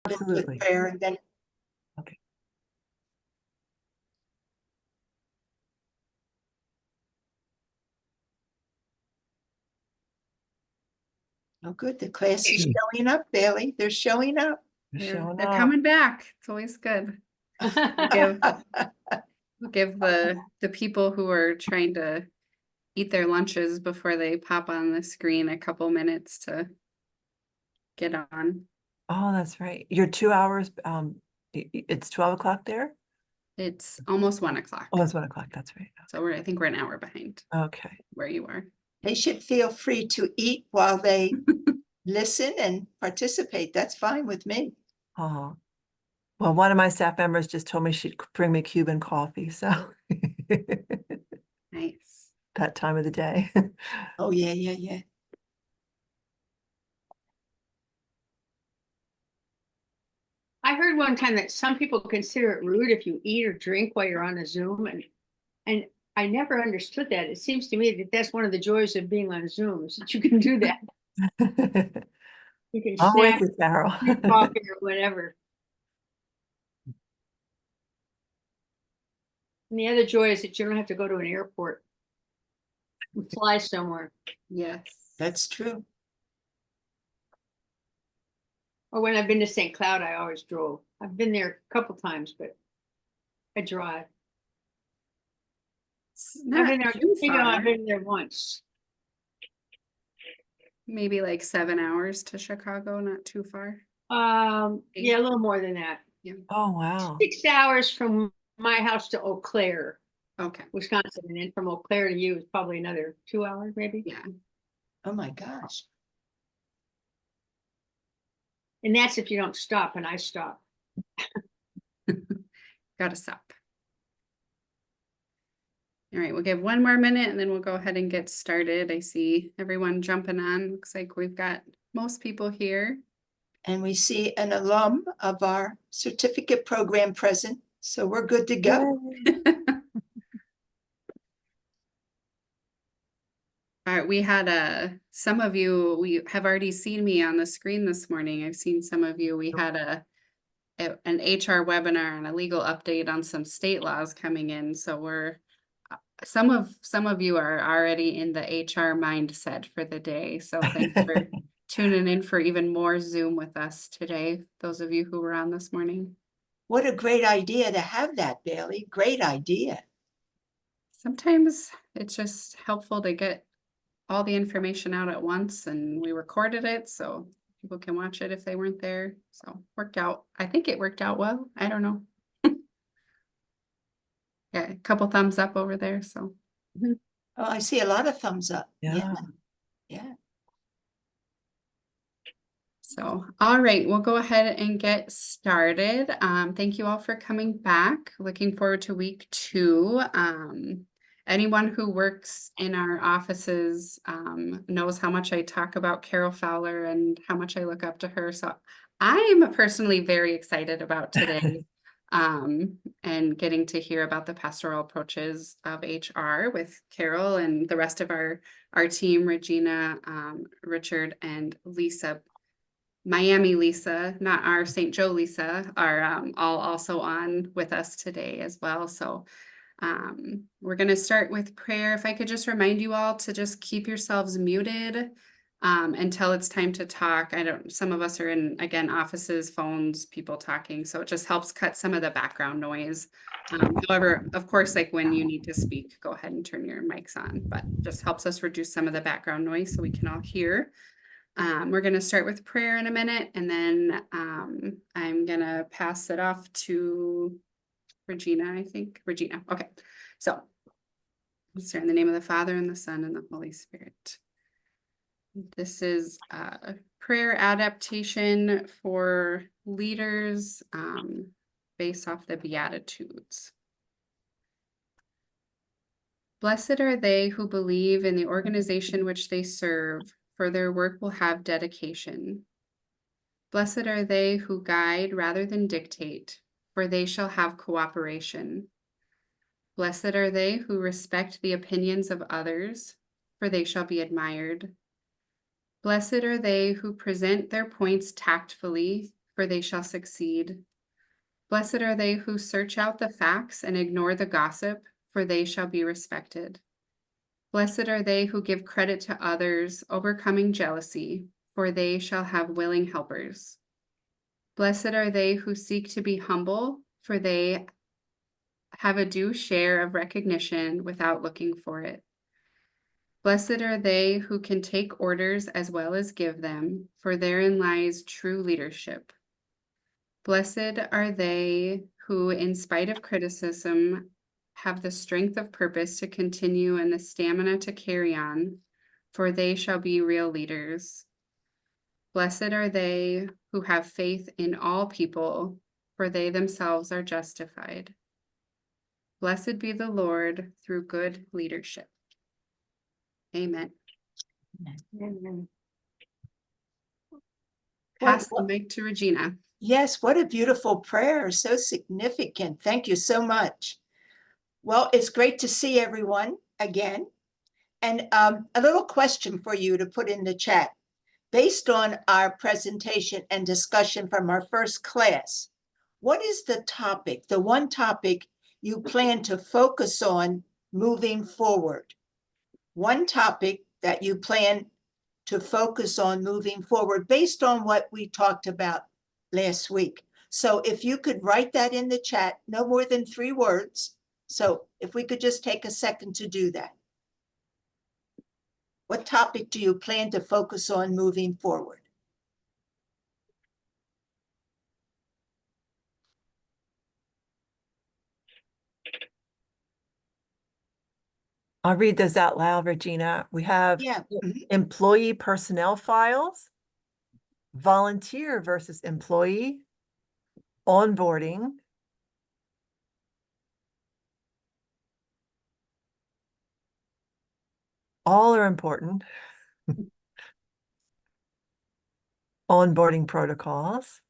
Absolutely. with prayer, and then Okay. oh, good. The class is showing up, Bailey. They're showing up. They're coming back. It's always good. Give the people who are trying to eat their lunches before they pop on the screen a couple minutes to get on. Oh, that's right. You're 2 hours, it's 12 o'clock there? It's almost 1 o'clock. Oh, it's 1 o'clock. That's right. So I think we're an hour behind Okay. where you are. They should feel free to eat while they listen and participate. That's fine with me. Oh, well, one of my staff members just told me she'd bring me Cuban coffee, so Nice. that time of the day. Oh, yeah, yeah, yeah. I heard one time that some people consider it rude if you eat or drink while you're on a Zoom, and I never understood that. It seems to me that that's one of the joys of being on Zoom, is that you can do that. You can I'm with snack, you, Carol. drink coffee or whatever. And the other joy is that you don't have to go to an airport and fly somewhere. Yes. That's true. Or when I've been to St. Cloud, I always drove. I've been there a couple times, but I drive. It's I've not been there, too far. I've been there once. Maybe like 7 hours to Chicago, not too far. Yeah, a little more than that. Oh, wow. 6 hours from my house to Eau Claire, Okay. Wisconsin, and then from Eau Claire to you is probably another 2 hours, maybe. Yeah. Oh, my gosh. And that's if you don't stop, and I stop. Gotta stop. All right, we'll give 1 more minute and then we'll go ahead and get started. I see everyone jumping on. Looks like we've got most people here. And we see an alum of our certificate program present, so we're good to go. All right, we had some of you, we have already seen me on the screen this morning. I've seen some of you. We had an HR webinar and a legal update on some state laws coming in. So we're some of you are already in the HR mindset for the day. So thanks for tuning in for even more Zoom with us today. Those of you who were on this morning. What a great idea to have that, Bailey. Great idea. Sometimes it's just helpful to get all the information out at once, and we recorded it so people can watch it if they weren't there. So worked out. I think it worked out well. I don't know. Yeah, a couple thumbs up over there. So Oh, I see a lot of thumbs up. Yeah. Yeah. So, all right, we'll go ahead and get started. Thank you all for coming back. Looking forward to week 2. Anyone who works in our offices knows how much I talk about Carol Fowler and how much I look up to her. So I am personally very excited about today and getting to hear about the pastoral approaches of HR with Carol and the rest of our team, Regina, Richard, and Lisa. Miami Lisa, not our St. Joe Lisa, are all also on with us today as well. So we're going to start with prayer. If I could just remind you all to just keep yourselves muted until it's time to talk. Some of us are in, again, offices, phones, people talking. So it just helps cut some of the background noise. However, of course, like when you need to speak, go ahead and turn your mics on, but just helps us reduce some of the background noise so we can all hear. We're going to start with prayer in a minute, and then I'm going to pass it off to Regina, I think. Regina. Okay. So we'll start in the name of the Father and the Son and the Holy Spirit. This is a prayer adaptation for leaders based off the Beatitudes. Blessed are they who believe in the organization which they serve, for their work will have dedication. Blessed are they who guide rather than dictate, for they shall have cooperation. Blessed are they who respect the opinions of others, for they shall be admired. Blessed are they who present their points tactfully, for they shall succeed. Blessed are they who search out the facts and ignore the gossip, for they shall be respected. Blessed are they who give credit to others, overcoming jealousy, for they shall have willing helpers. Blessed are they who seek to be humble, for they have a due share of recognition without looking for it. Blessed are they who can take orders as well as give them, for therein lies true leadership. Blessed are they who, in spite of criticism, have the strength of purpose to continue and the stamina to carry on, for they shall be real leaders. Blessed are they who have faith in all people, for they themselves are justified. Blessed be the Lord through good leadership. Amen. Amen. Pass the mic to Regina. Yes, what a beautiful prayer. So significant. Thank you so much. Well, it's great to see everyone again. And a little question for you to put in the chat. Based on our presentation and discussion from our first class, what is the topic, the one topic you plan to focus on moving forward? One topic that you plan to focus on moving forward based on what we talked about last week. So if you could write that in the chat, no more than 3 words. So if we could just take a second to do that. What topic do you plan to focus on moving forward? I'll read those out loud, Regina. We have Yeah. Mhm. employee personnel files, volunteer versus employee, onboarding, all are important, onboarding protocols,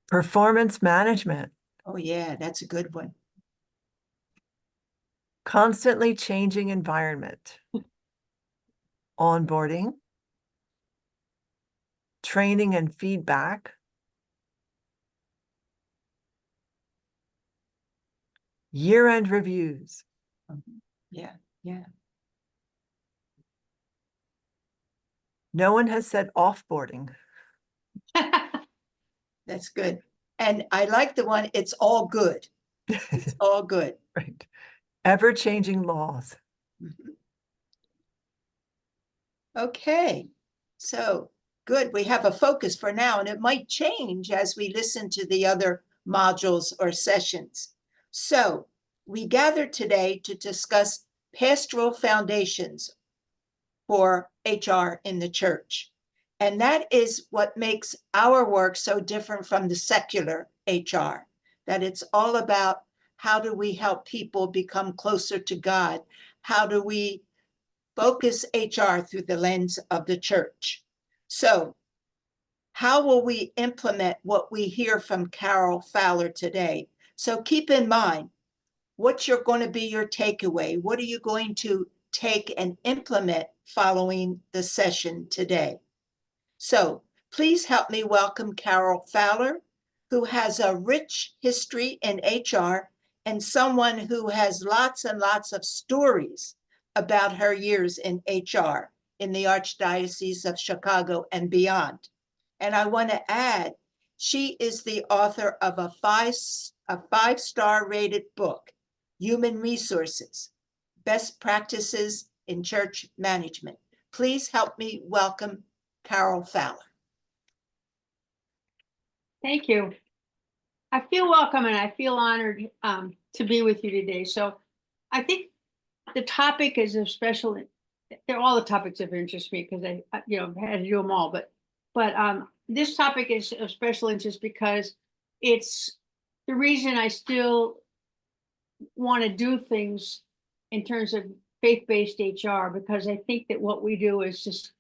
performance management, Oh, yeah, that's a good one. constantly changing environment, onboarding, training and feedback, year-end reviews, Yeah, yeah. no one has said offboarding. That's good. And I like the one, it's all good. It's all good. Right. Ever-changing laws. Mhm. Okay, so good. We have a focus for now, and it might change as we listen to the other modules or sessions. So we gathered today to discuss pastoral foundations for HR in the church. And that is what makes our work so different from the secular HR, that it's all about how do we help people become closer to God? How do we focus HR through the lens of the church? So how will we implement what we hear from Carol Fowler today? So keep in mind, what's going to be your takeaway? What are you going to take and implement following the session today? So please help me welcome Carol Fowler, who has a rich history in HR and someone who has lots and lots of stories about her years in HR in the Archdiocese of Chicago and beyond. And I want to add, she is the author of a five-star rated book, Human Resources, Best Practices in Church Management. Please help me welcome Carol Fowler. Thank you. I feel welcome and I feel honored to be with you today. So I think the topic is of special, they're all the topics of interest me because I had to do them all, but this topic is of special interest because it's the reason I still want to do things in terms of faith-based HR, because I think that what we do is just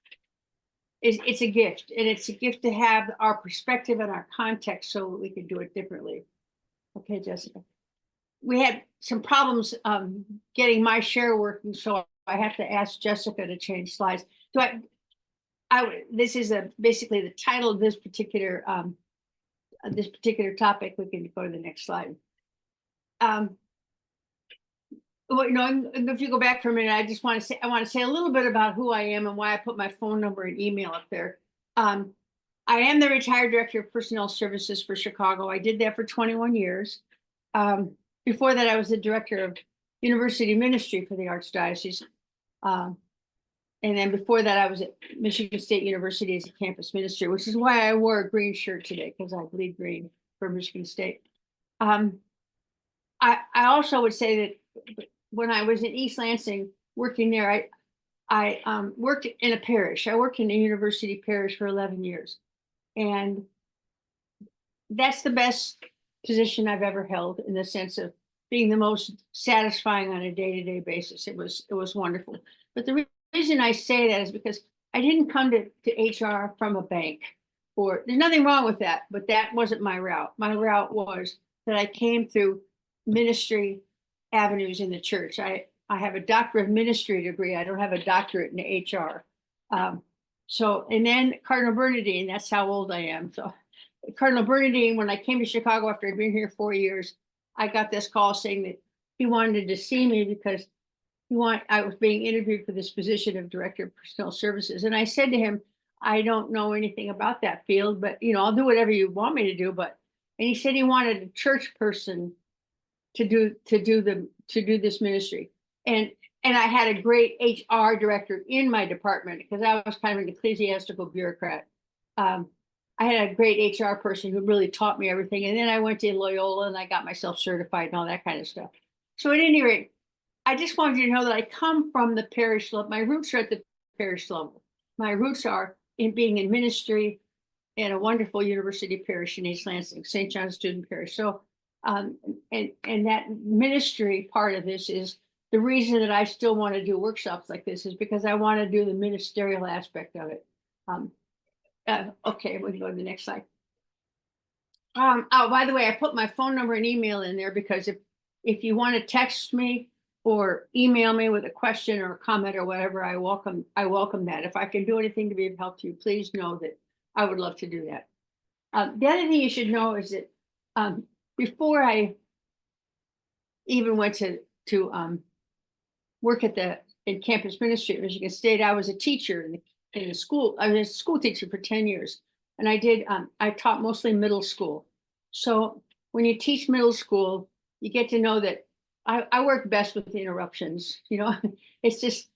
it's a gift, and it's a gift to have our perspective and our context so we can do it differently. Okay, Jessica. We had some problems getting my share working, so I have to ask Jessica to change slides. this is basically the title of this particular topic. We can go to the next slide. Well, if you go back for a minute, I want to say a little bit about who I am and why I put my phone number and email up there. I am the retired director of personnel services for Chicago. I did that for 21 years. Before that, I was the director of university ministry for the Archdiocese. And then before that, I was at Michigan State University as a campus minister, which is why I wore a green shirt today, because I bleed green for Michigan State. I also would say that when I was in East Lansing working there, I worked in a parish. I worked in a university parish for 11 years. And that's the best position I've ever held, in the sense of being the most satisfying on a day-to-day basis. It was wonderful. But the reason I say that is because I didn't come to HR from a bank, or there's nothing wrong with that, but that wasn't my route. My route was that I came through ministry avenues in the church. I have a doctorate of ministry degree. I don't have a doctorate in HR. And then Cardinal Bernardine, that's how old I am. So Cardinal Bernardine, when I came to Chicago after I'd been here 4 years, I got this call saying that he wanted to see me because I was being interviewed for this position of director of personnel services. And I said to him, I don't know anything about that field, but I'll do whatever you want me to do. And he said he wanted a church person to do this ministry. And I had a great HR director in my department, because I was kind of an ecclesiastical bureaucrat. I had a great HR person who really taught me everything. And then I went to Loyola and I got myself certified and all that kind of stuff. So at any rate, I just wanted you to know that I come from the parish level. My roots are at the parish level. My roots are in being in ministry in a wonderful university parish in East Lansing, St. John's Student Parish. So, and that ministry part of this is the reason that I still want to do workshops like this, is because I want to do the ministerial aspect of it. Okay, we can go to the next slide. Oh, by the way, I put my phone number and email in there because if you want to text me or email me with a question or a comment or whatever, I welcome that. If I can do anything to be of help to you, please know that I would love to do that. The other thing you should know is that before I even went to work in campus ministry at Michigan State, I was a teacher in the school. I was a school teacher for 10 years. And I taught mostly middle school. So when you teach middle school, you get to know that I work best with the interruptions. It's just,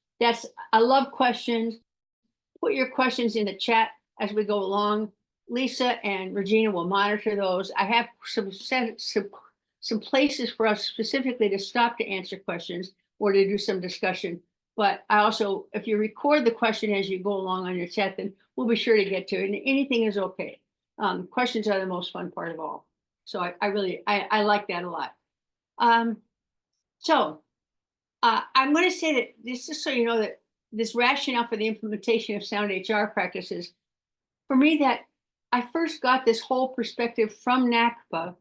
I love questions. Put your questions in the chat as we go along. Lisa and Regina will monitor those. I have some places for us specifically to stop to answer questions or to do some discussion. But I also, if you record the question as you go along on your chat, then we'll be sure to get to it. And anything is okay. Questions are the most fun part of all. So I really like that a lot. I'm going to say that this is so you know that this rationale for the implementation of sound HR practices, for me, that I first got this whole perspective from NACPA,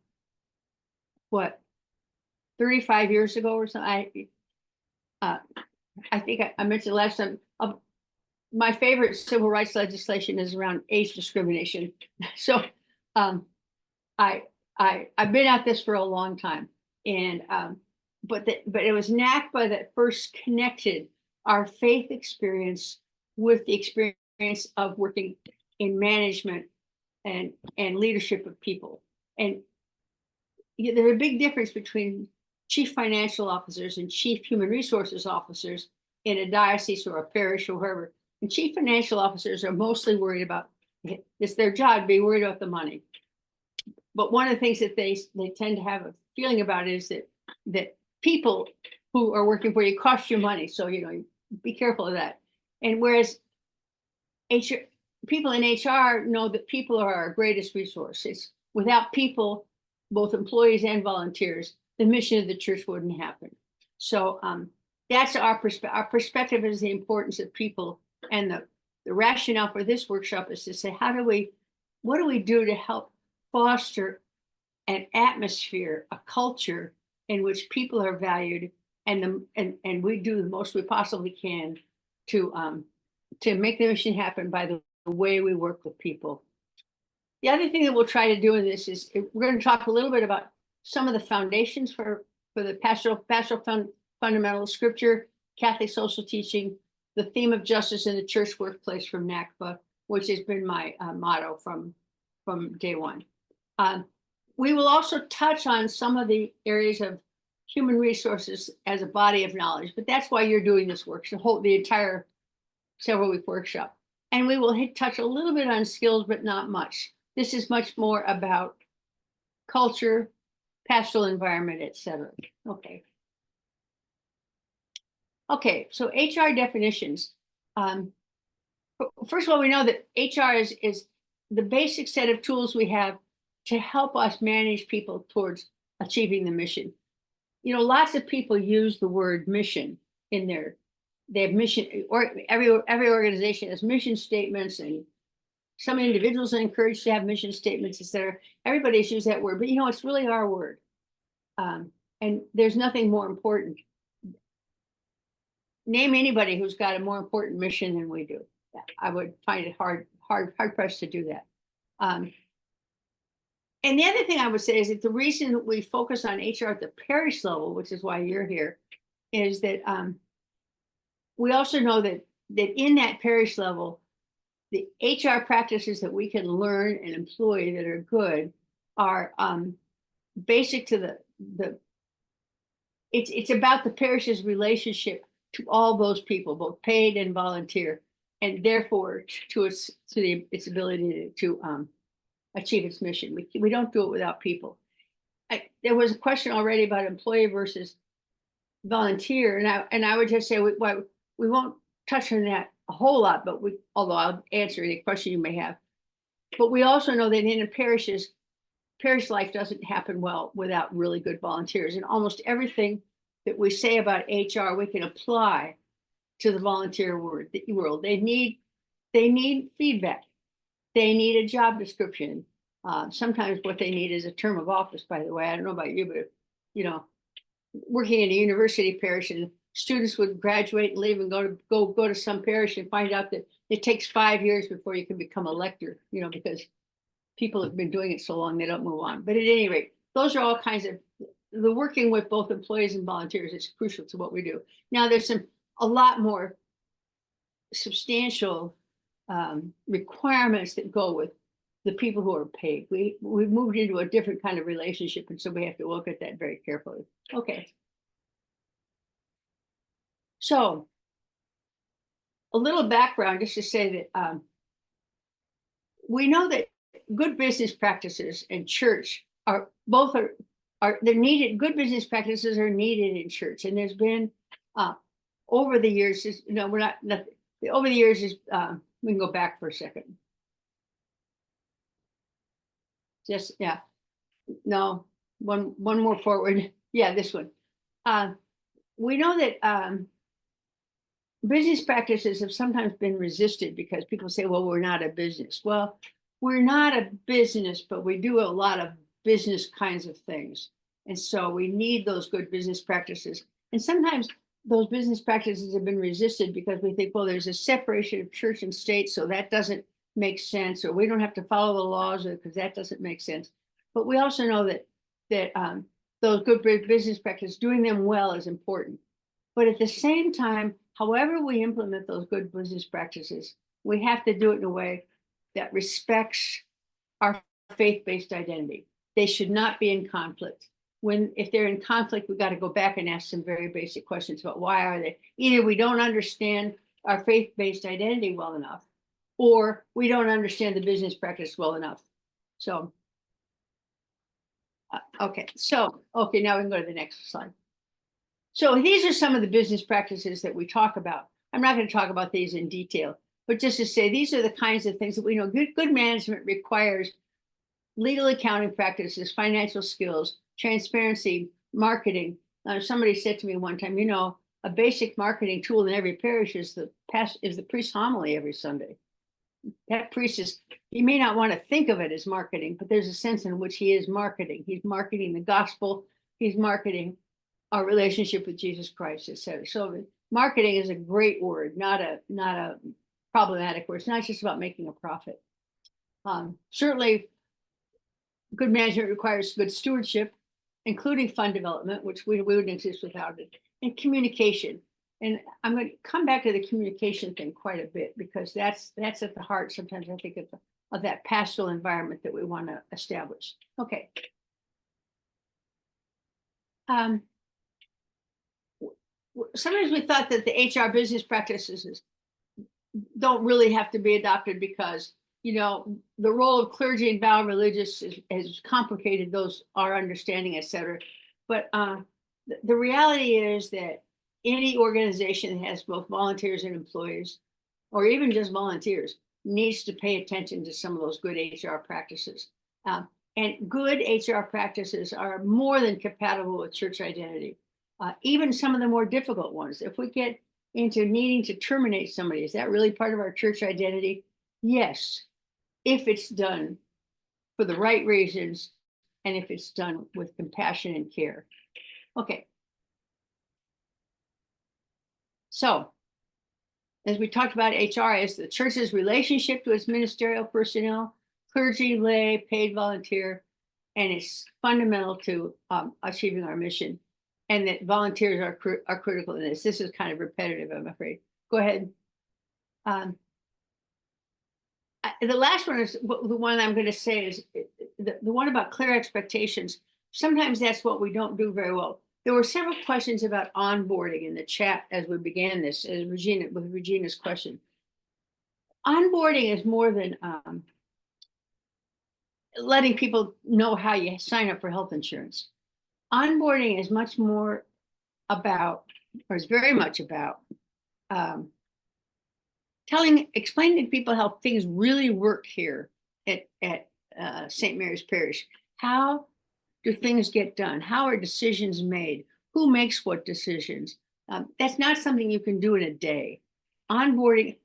35 years ago or something. I think I mentioned last time, my favorite civil rights legislation is around age discrimination. So I've been at this for a long time. And but it was NACPA that first connected our faith experience with the experience of working in management and leadership of people. And there's a big difference between chief financial officers and chief human resources officers in a diocese or a parish or wherever. And chief financial officers are mostly worried about, it's their job to be worried about the money. But one of the things that they tend to have a feeling about is that people who are working for you cost you money. So, be careful of that. And whereas people in HR know that people are our greatest resources. Without people, both employees and volunteers, the mission of the church wouldn't happen. So that's our perspective. Our perspective is the importance of people, and the rationale for this workshop is to say, what do we do to help foster an atmosphere, a culture in which people are valued, and we do the most we possibly can to to make the mission happen by the way we work with people. The other thing that we'll try to do in this is we're going to talk a little bit about some of the foundations for the pastoral fundamental scripture, Catholic social teaching, the theme of justice in the church workplace from NACPA, which has been my motto from day one. We will also touch on some of the areas of human resources as a body of knowledge, but that's why you're doing this work, the entire several-week workshop. And we will touch a little bit on skills, but not much. This is much more about culture, pastoral environment, etc. Okay. Okay, so HR definitions. First of all, we know that HR is the basic set of tools we have to help us manage people towards achieving the mission. You know, lots of people use the word mission in they have mission, or every organization has mission statements, and some individuals are encouraged to have mission statements, etc. Everybody's used that word, but you know, it's really our word. And there's nothing more important. Name anybody who's got a more important mission than we do. I would find it hard pressed to do that. And the other thing I would say is that the reason that we focus on HR at the parish level, which is why you're here, is that we also know that in that parish level, the HR practices that we can learn and employ that are good are basic to it's about the parish's relationship to all those people, both paid and volunteer, and therefore to its ability to achieve its mission. We don't do it without people. There was a question already about employee versus volunteer, and I would just say we won't touch on that a whole lot, but although I'll answer any question you may have. But we also know that in parish life doesn't happen well without really good volunteers, and almost everything that we say about HR we can apply to the volunteer world. They need feedback. They need a job description. Sometimes what they need is a term of office, by the way. I don't know about you, but you know, working in a university parish, and students would graduate and leave and go to some parish and find out that it takes 5 years before you can become a lector, you know, because people have been doing it so long they don't move on. But at any rate, those are all kinds of the working with both employees and volunteers is crucial to what we do. Now there's a lot more substantial requirements that go with the people who are paid. We've moved into a different kind of relationship, and so we have to look at that very carefully. Okay. So a little background just to say that we know that good business practices and church are they're needed. Good business practices are needed in church, and there's been over the years. Over the years is we can go back for a second. Just no, one more forward. Yeah, this one. We know that business practices have sometimes been resisted because people say, well, we're not a business. Well, we're not a business, but we do a lot of business kinds of things. And so we need those good business practices. And sometimes those business practices have been resisted because we think, well, there's a separation of church and state, so that doesn't make sense, or we don't have to follow the laws because that doesn't make sense. But we also know that those good business practices, doing them well is important. But at the same time, however we implement those good business practices, we have to do it in a way that respects our faith-based identity. They should not be in conflict. If they're in conflict, we've got to go back and ask some very basic questions about why are they. Either we don't understand our faith-based identity well enough, or we don't understand the business practice well enough. So, okay, now we can go to the next slide. So these are some of the business practices that we talk about. I'm not going to talk about these in detail, but just to say these are the kinds of things that we know good management requires: legal accounting practices, financial skills, transparency, marketing. Somebody said to me one time, you know, a basic marketing tool in every parish is the priest's homily every Sunday. That priest he may not want to think of it as marketing, but there's a sense in which he is marketing. He's marketing the gospel. He's marketing our relationship with Jesus Christ, etc. So marketing is a great word, not a problematic, where it's not just about making a profit. Certainly, good management requires good stewardship, including fund development, which we wouldn't exist without it, and communication. And I'm going to come back to the communication thing quite a bit, because that's at the heart sometimes, I think, of that pastoral environment that we want to establish. Okay. Sometimes we thought that the HR business practices don't really have to be adopted, because, you know, the role of clergy and vow religious has complicated our understanding, et cetera. But the reality is that any organization that has both volunteers and employees, or even just volunteers, needs to pay attention to some of those good HR practices. And good HR practices are more than compatible with church identity. Even some of the more difficult ones. If we get into needing to terminate somebody, is that really part of our church identity? Yes, if it's done for the right reasons, and if it's done with compassion and care. Okay. So, as we talked about, HR is the church's relationship to its ministerial personnel, clergy, lay, paid volunteer, and it's fundamental to achieving our mission. And that volunteers are critical in this. This is kind of repetitive, I'm afraid. Go ahead. The last one is the one I'm going to say is the one about clear expectations. Sometimes that's what we don't do very well. There were several questions about onboarding in the chat as we began this, with Regina's question. Onboarding is more than letting people know how you sign up for health insurance. Onboarding is much more about, or is very much about, explaining to people how things really work here at St. Mary's Parish. How do things get done? How are decisions made? Who makes what decisions? That's not something you can do in a day. Onboarding,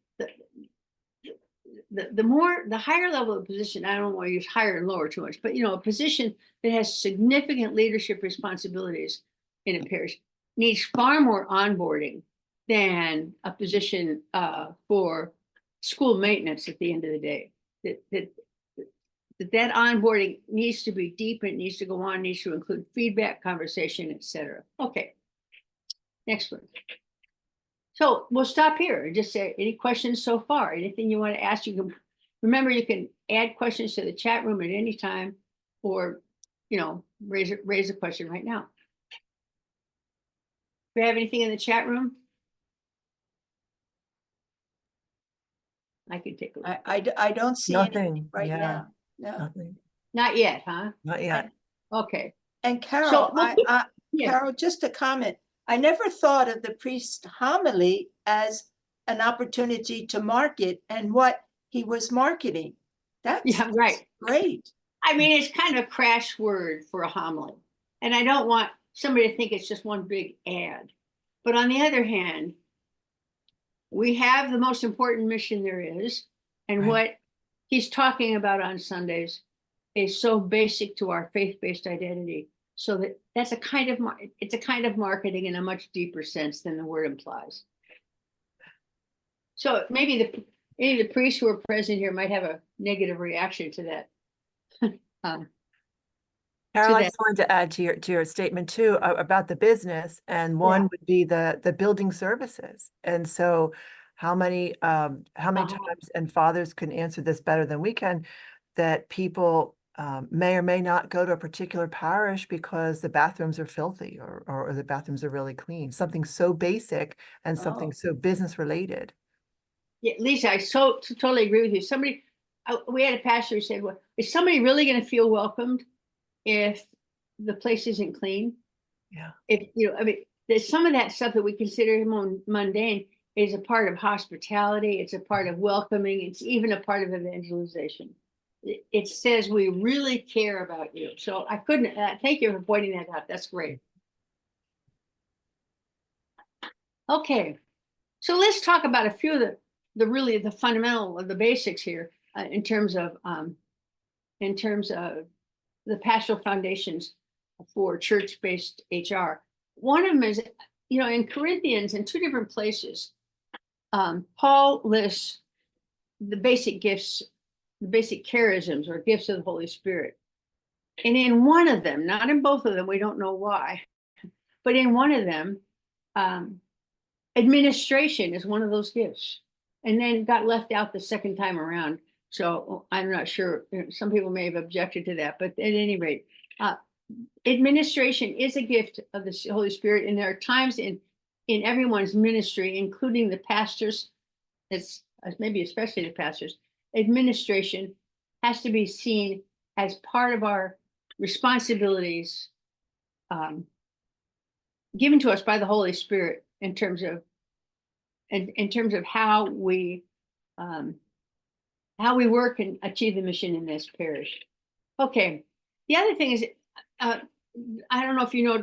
the higher level of position, I don't want to use higher and lower too much, but a position that has significant leadership responsibilities in a parish needs far more onboarding than a position for school maintenance at the end of the day. That onboarding needs to be deep, and it needs to go on, needs to include feedback, conversation, etc. Okay, next one. So we'll stop here and just say, any questions so far? Anything you want to ask? You can add questions to the chat room at any time, or raise a question right now. Do we have anything in the chat room? I can take a look. I don't see anything Nothing. right Yeah, now. No. nothing. Not yet, huh? Not yet. Okay. And Carol, So, yeah. Carol, just a comment. I never thought of the priest's homily as an opportunity to market and what he was marketing. That's Right. great. I mean, it's kind of a crash word for a homily. And I don't want somebody to think it's just one big ad. But on the other hand, we have the most important mission there is. And what he's talking about on Sundays is so basic to our faith-based identity. So that's a kind of marketing in a much deeper sense than the word implies. So maybe any of the priests who are present here might have a negative reaction to that. Carol, I just wanted to add to your statement too about the business, and one would be the building services. And so how many times, and fathers can answer this better than we can, that people may or may not go to a particular parish because the bathrooms are filthy or the bathrooms are really clean. Something so basic and something so business related. Yeah, Lisa, I totally agree with you. We had a pastor who said, well, is somebody really going to feel welcomed if the place isn't clean? Yeah. There's some of that stuff that we consider mundane is a part of hospitality. It's a part of welcoming. It's even a part of evangelization. It says we really care about you. So I couldn't, thank you for pointing that out. That's great. Okay. So let's talk about a few of the fundamental of the basics here in terms of the pastoral foundations for church-based HR. One of them is, in Corinthians, in two different places, Paul lists the basic gifts, the basic charisms or gifts of the Holy Spirit. And in one of them, not in both of them, we don't know why, but in one of them, administration is one of those gifts. And then got left out the second time around. So I'm not sure, some people may have objected to that, but at any rate, administration is a gift of the Holy Spirit. And there are times in everyone's ministry, including the pastors, it's maybe especially the pastors, administration has to be seen as part of our responsibilities given to us by the Holy Spirit in terms of how we work and achieve the mission in this parish. Okay, the other thing is, I don't know if you know,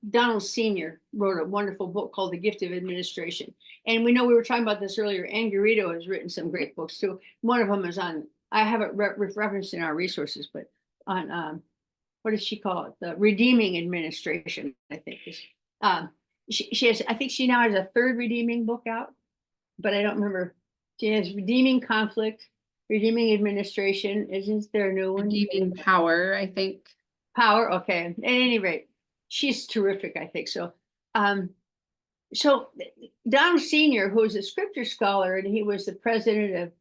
Donald Sr. wrote a wonderful book called The Gift of Administration. And we know we were talking about this earlier. Ann Garrido has written some great books too. One of them is on, I have it referenced in our resources, but on, what does she call it? The Redeeming Administration, I think. She has, I think she now has a third redeeming book out, but I don't remember. She has Redeeming Conflict, Redeeming Administration. Isn't there a new one? Redeeming Power, I think. Power, okay. At any rate, she's terrific, I think. So so Donald Sr., who is a scripture scholar, and he was the president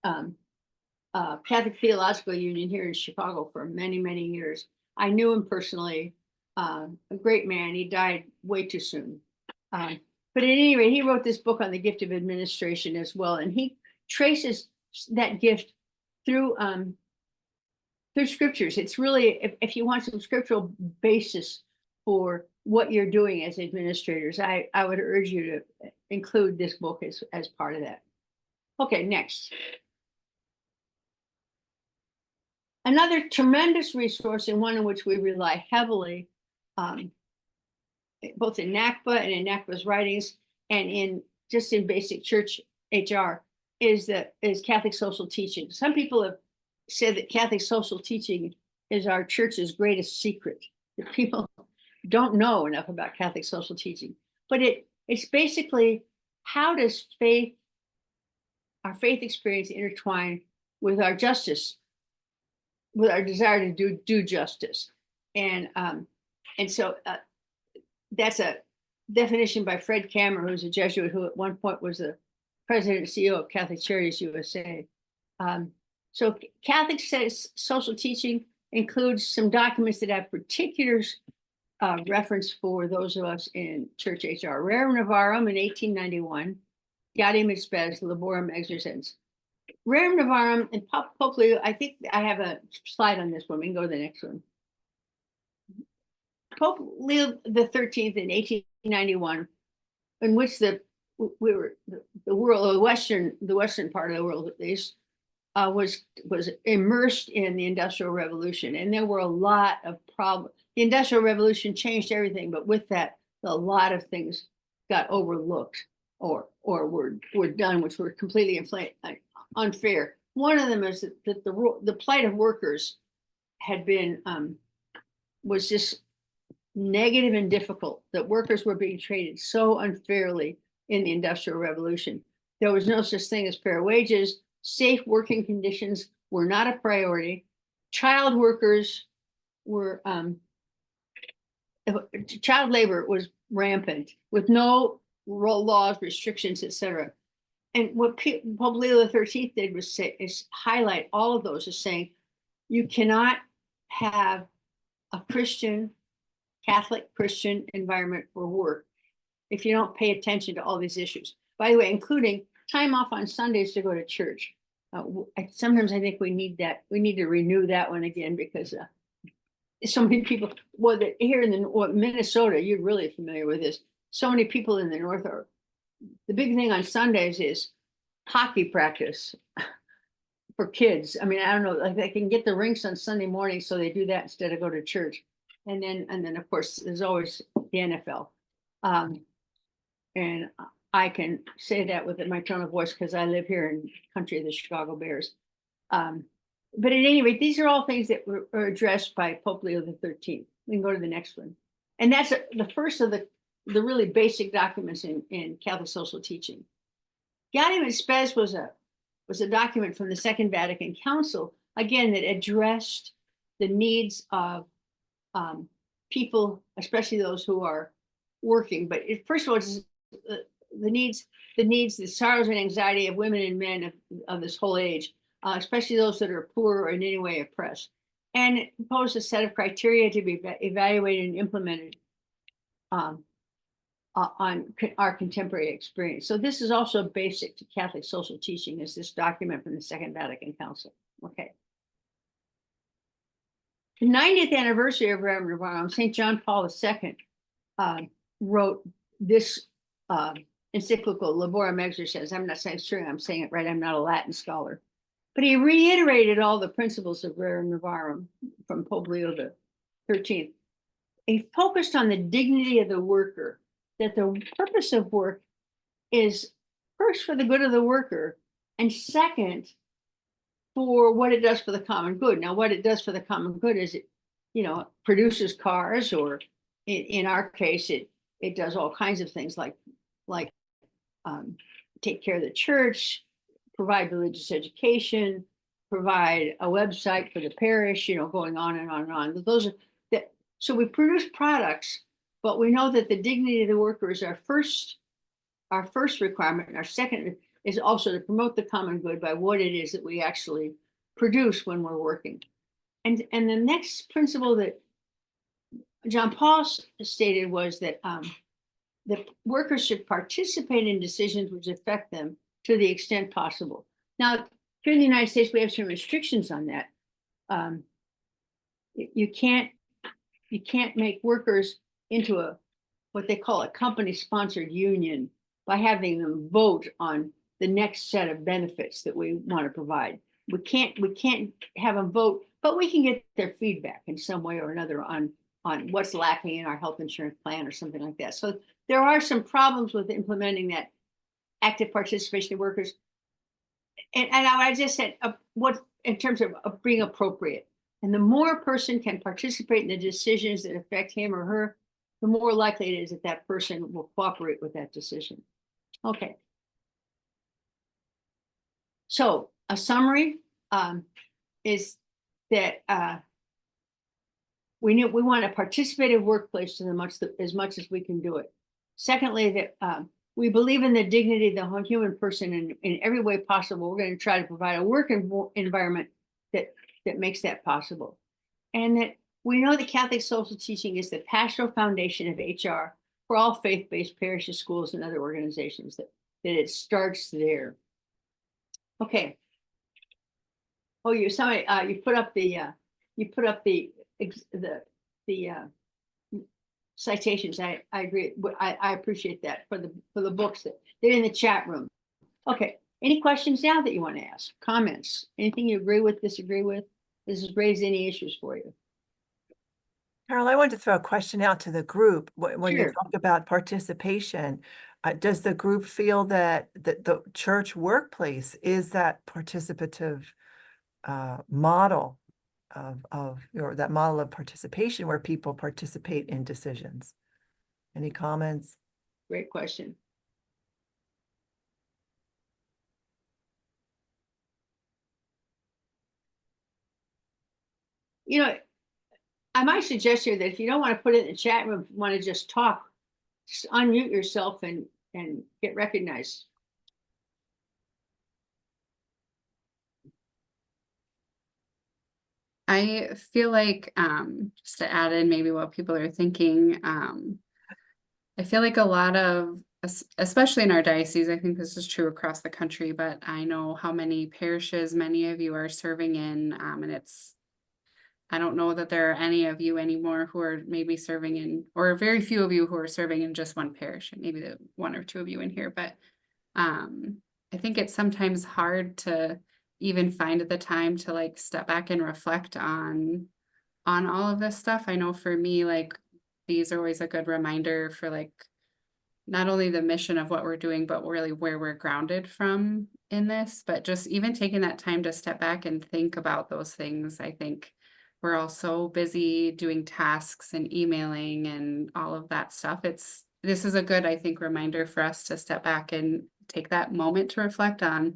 of Catholic Theological Union here in Chicago for many, many years. I knew him personally, a great man. He died way too soon. But at any rate, he wrote this book on the gift of administration as well. And he traces that gift through scriptures. It's really, if you want some scriptural basis for what you're doing as administrators, I would urge you to include this book as part of that. Okay, next. Another tremendous resource, and one in which we rely heavily, both in NACPA and in NACPA's writings, and in basic church HR, is Catholic social teaching. Some people have said that Catholic social teaching is our church's greatest secret. That people don't know enough about Catholic social teaching, but it's basically, how does our faith experience intertwine with our justice, with our desire to do justice. And so that's a definition by Fred Kammer, who's a Jesuit, who at one point was the president and CEO of Catholic Charities USA. So Catholic social teaching includes some documents that have particular reference for those of us in church HR. Rerum Novarum in 1891, Gaudium et Spes, Laborem Exercens. Rerum Novarum and Pope Leo, I think I have a slide on this one. We can go to the next one. Pope Leo the 13th in 1891, in which the western part of the world at least, was immersed in the Industrial Revolution, and there were a lot of problems. The Industrial Revolution changed everything, but with that, a lot of things got overlooked or were done, which were completely unfair. One of them is that the plight of workers had been was just negative and difficult. That workers were being treated so unfairly in the Industrial Revolution. There was no such thing as fair wages. Safe working conditions were not a priority. Child workers were, child labor was rampant with no laws, restrictions, etc. And what Pope Leo XIII did is highlight all of those as saying, you cannot have a Catholic Christian environment for work if you don't pay attention to all these issues. By the way, including time off on Sundays to go to church. Sometimes I think we need that. We need to renew that one again, because so many people, well, here in Minnesota, you're really familiar with this. So many people in the north are, the big thing on Sundays is hockey practice for kids. I mean, I don't know, like they can get the rinks on Sunday morning, so they do that instead of go to church. And then of course, there's always the NFL. And I can say that with my tone of voice because I live here in the country of the Chicago Bears. But at any rate, these are all things that were addressed by Pope Leo XIII. We can go to the next one. And that's the first of the really basic documents in Catholic social teaching. Gaudium et Spes was was a document from the Second Vatican Council, again, that addressed the needs of people, especially those who are working. But first of all, it's the needs, the sorrows and anxiety of women and men of this whole age, especially those that are poor or in any way oppressed. And it proposed a set of criteria to be evaluated and implemented on our contemporary experience. So this is also basic to Catholic social teaching, is this document from the Second Vatican Council. Okay. The 90th anniversary of Reverend Navarro, St. John Paul II wrote this encyclical, Laborem Exercens. I'm not saying, sure I'm saying it right, I'm not a Latin scholar. But he reiterated all the principles of Rerum Novarum from Pope Leo XIII. He focused on the dignity of the worker, that the purpose of work is first for the good of the worker, and second, for what it does for the common good. Now, what it does for the common good is it, produces cars, or in our case, it does all kinds of things like take care of the church, provide religious education, provide a website for the parish, going on and on and on. Those are that. So we produce products, but we know that the dignity of the worker is our first requirement, and our second is also to promote the common good by what it is that we actually produce when we're working. And the next principle that John Paul stated was that the workers should participate in decisions which affect them to the extent possible. Now, here in the United States, we have some restrictions on that. You can't make workers into what they call a company-sponsored union by having them vote on the next set of benefits that we want to provide. We can't have them vote, but we can get their feedback in some way or another on what's lacking in our health insurance plan or something like that. So there are some problems with implementing that active participation of workers. And I just said what in terms of being appropriate. And the more a person can participate in the decisions that affect him or her, the more likely it is that that person will cooperate with that decision. Okay. So a summary is that we want a participative workplace as much as we can do it. Secondly, that we believe in the dignity of the human person in every way possible. We're going to try to provide a work environment that makes that possible. And that we know that Catholic social teaching is the pastoral foundation of HR for all faith-based parishes, schools, and other organizations, that it starts there. Okay. Oh, you put up the citations. I agree. I appreciate that for the books that they're in the chat room. Okay. Any questions now that you want to ask? Comments? Anything you agree with, disagree with? This has raised any issues for you? Carol, I wanted to throw a question out to the group. When you Sure. talk about participation, does the group feel that the church workplace is that participative model or that model of participation where people participate in decisions? Any comments? Great question. I might suggest here that if you don't want to put it in the chat room, if you want to just talk, just unmute yourself and get recognized. I feel like, just to add in maybe what people are thinking, I feel like a lot of, especially in our diocese, I think this is true across the country, but I know how many parishes many of you are serving in, and I don't know that there are any of you anymore who are maybe serving in, or very few of you who are serving in just one parish, maybe the one or two of you in here, but I think it's sometimes hard to even find the time to like step back and reflect on all of this stuff. I know for me, like these are always a good reminder for like not only the mission of what we're doing, but really where we're grounded from in this, but just even taking that time to step back and think about those things. I think we're all so busy doing tasks and emailing and all of that stuff. This is a good, I think, reminder for us to step back and take that moment to reflect on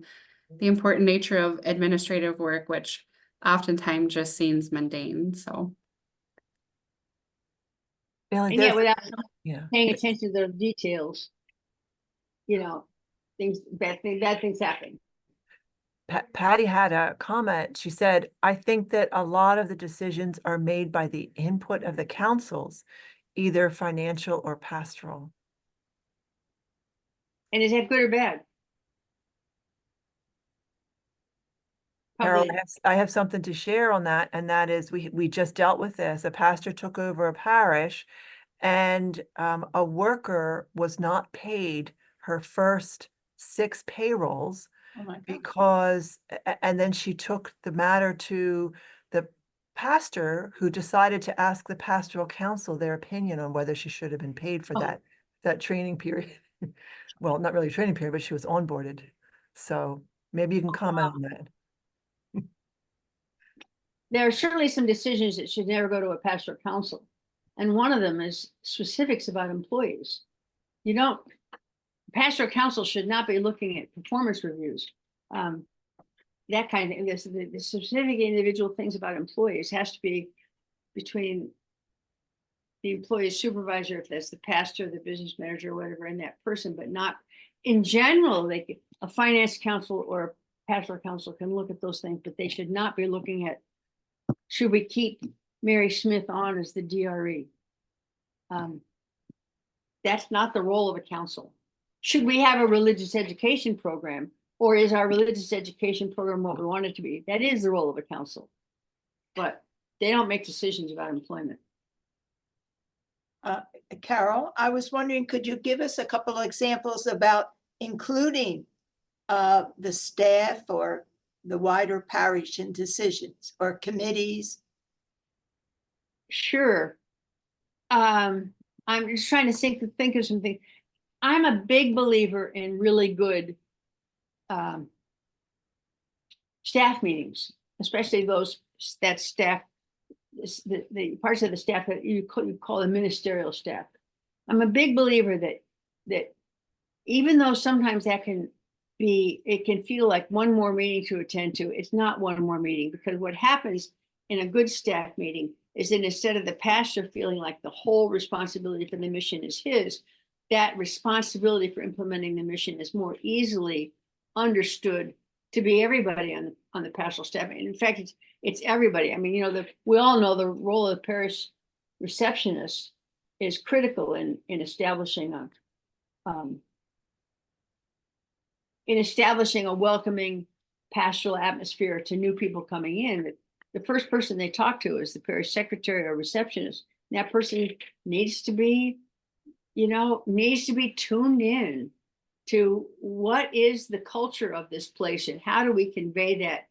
the important nature of administrative work, which oftentimes just seems mundane, so. Bailey, And yet there's, without yeah. paying attention to the details, bad things happen. Patty had a comment. She said, I think that a lot of the decisions are made by the input of the councils, either financial or pastoral. And is that good or bad? Carol, Probably. I have something to share on that, and that is we just dealt with this. A pastor took over a parish, and a worker was not paid her first 6 payrolls Oh my God. because, and then she took the matter to the pastor, who decided to ask the pastoral council their opinion on whether she should have been paid for Oh. that training period. Well, not really a training period, but she was onboarded. So maybe you can comment on that. There are certainly some decisions that should never go to a pastoral council. And one of them is specifics about employees. Pastoral council should not be looking at performance reviews. That kind of, the specific individual things about employees has to be between the employee supervisor, if that's the pastor, the business manager, whatever, and that person, but not in general. A finance council or a pastoral council can look at those things, but they should not be looking at, should we keep Mary Smith on as the DRE? That's not the role of a council. Should we have a religious education program, or is our religious education program what we want it to be? That is the role of a council, but they don't make decisions about employment. Carol, I was wondering, could you give us a couple of examples about including the staff or the wider parish in decisions or committees? Sure. I'm just trying to think of something. I'm a big believer in really good staff meetings, especially that staff, the parts of the staff that you call the ministerial staff. I'm a big believer that even though sometimes it can feel like one more meeting to attend to, it's not one more meeting, because what happens in a good staff meeting is that instead of the pastor feeling like the whole responsibility for the mission is his, that responsibility for implementing the mission is more easily understood to be everybody on the pastoral staff. And in fact, it's everybody. I mean, we all know the role of the parish receptionist is critical in establishing a welcoming pastoral atmosphere to new people coming in. The first person they talk to is the parish secretary or receptionist. And that person needs to be tuned in to what is the culture of this place and how do we convey that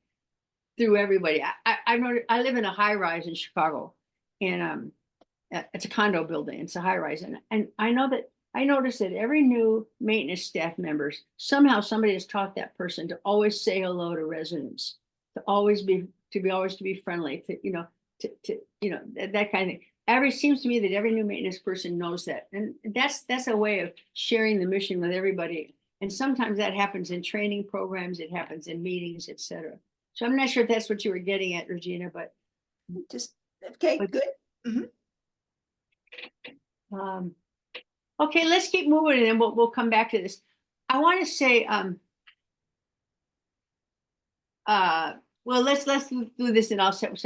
through everybody. I live in a high rise in Chicago, and it's a condo building. It's a high rise, and I noticed that every new maintenance staff members, somehow somebody has taught that person to always say hello to residents, to be friendly, that kind of thing. Seems to me that every new maintenance person knows that. And that's a way of sharing the mission with everybody. And sometimes that happens in training programs, it happens in meetings, etc. So I'm not sure if that's what you were getting at, Regina, but Just, okay, good. Okay, let's keep moving and then we'll come back to this. I want to say, well, let's do this and I'll start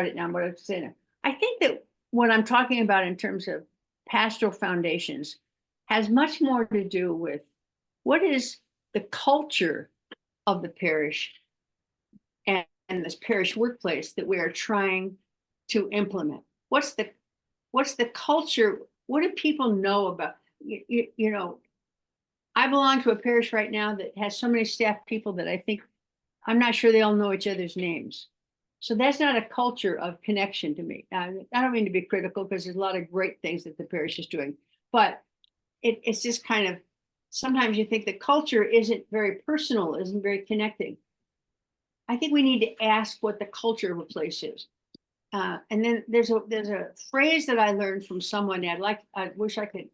it now. What I'm saying, I think that what I'm talking about in terms of pastoral foundations has much more to do with what is the culture of the parish and this parish workplace that we are trying to implement. What's the culture? What do people know about? I belong to a parish right now that has so many staff people that I'm not sure they all know each other's names. So that's not a culture of connection to me. I don't mean to be critical, because there's a lot of great things that the parish is doing, but it's just kind of, sometimes you think the culture isn't very personal, isn't very connecting. I think we need to ask what the culture of a place is. And then there's a phrase that I learned from someone. I wish I could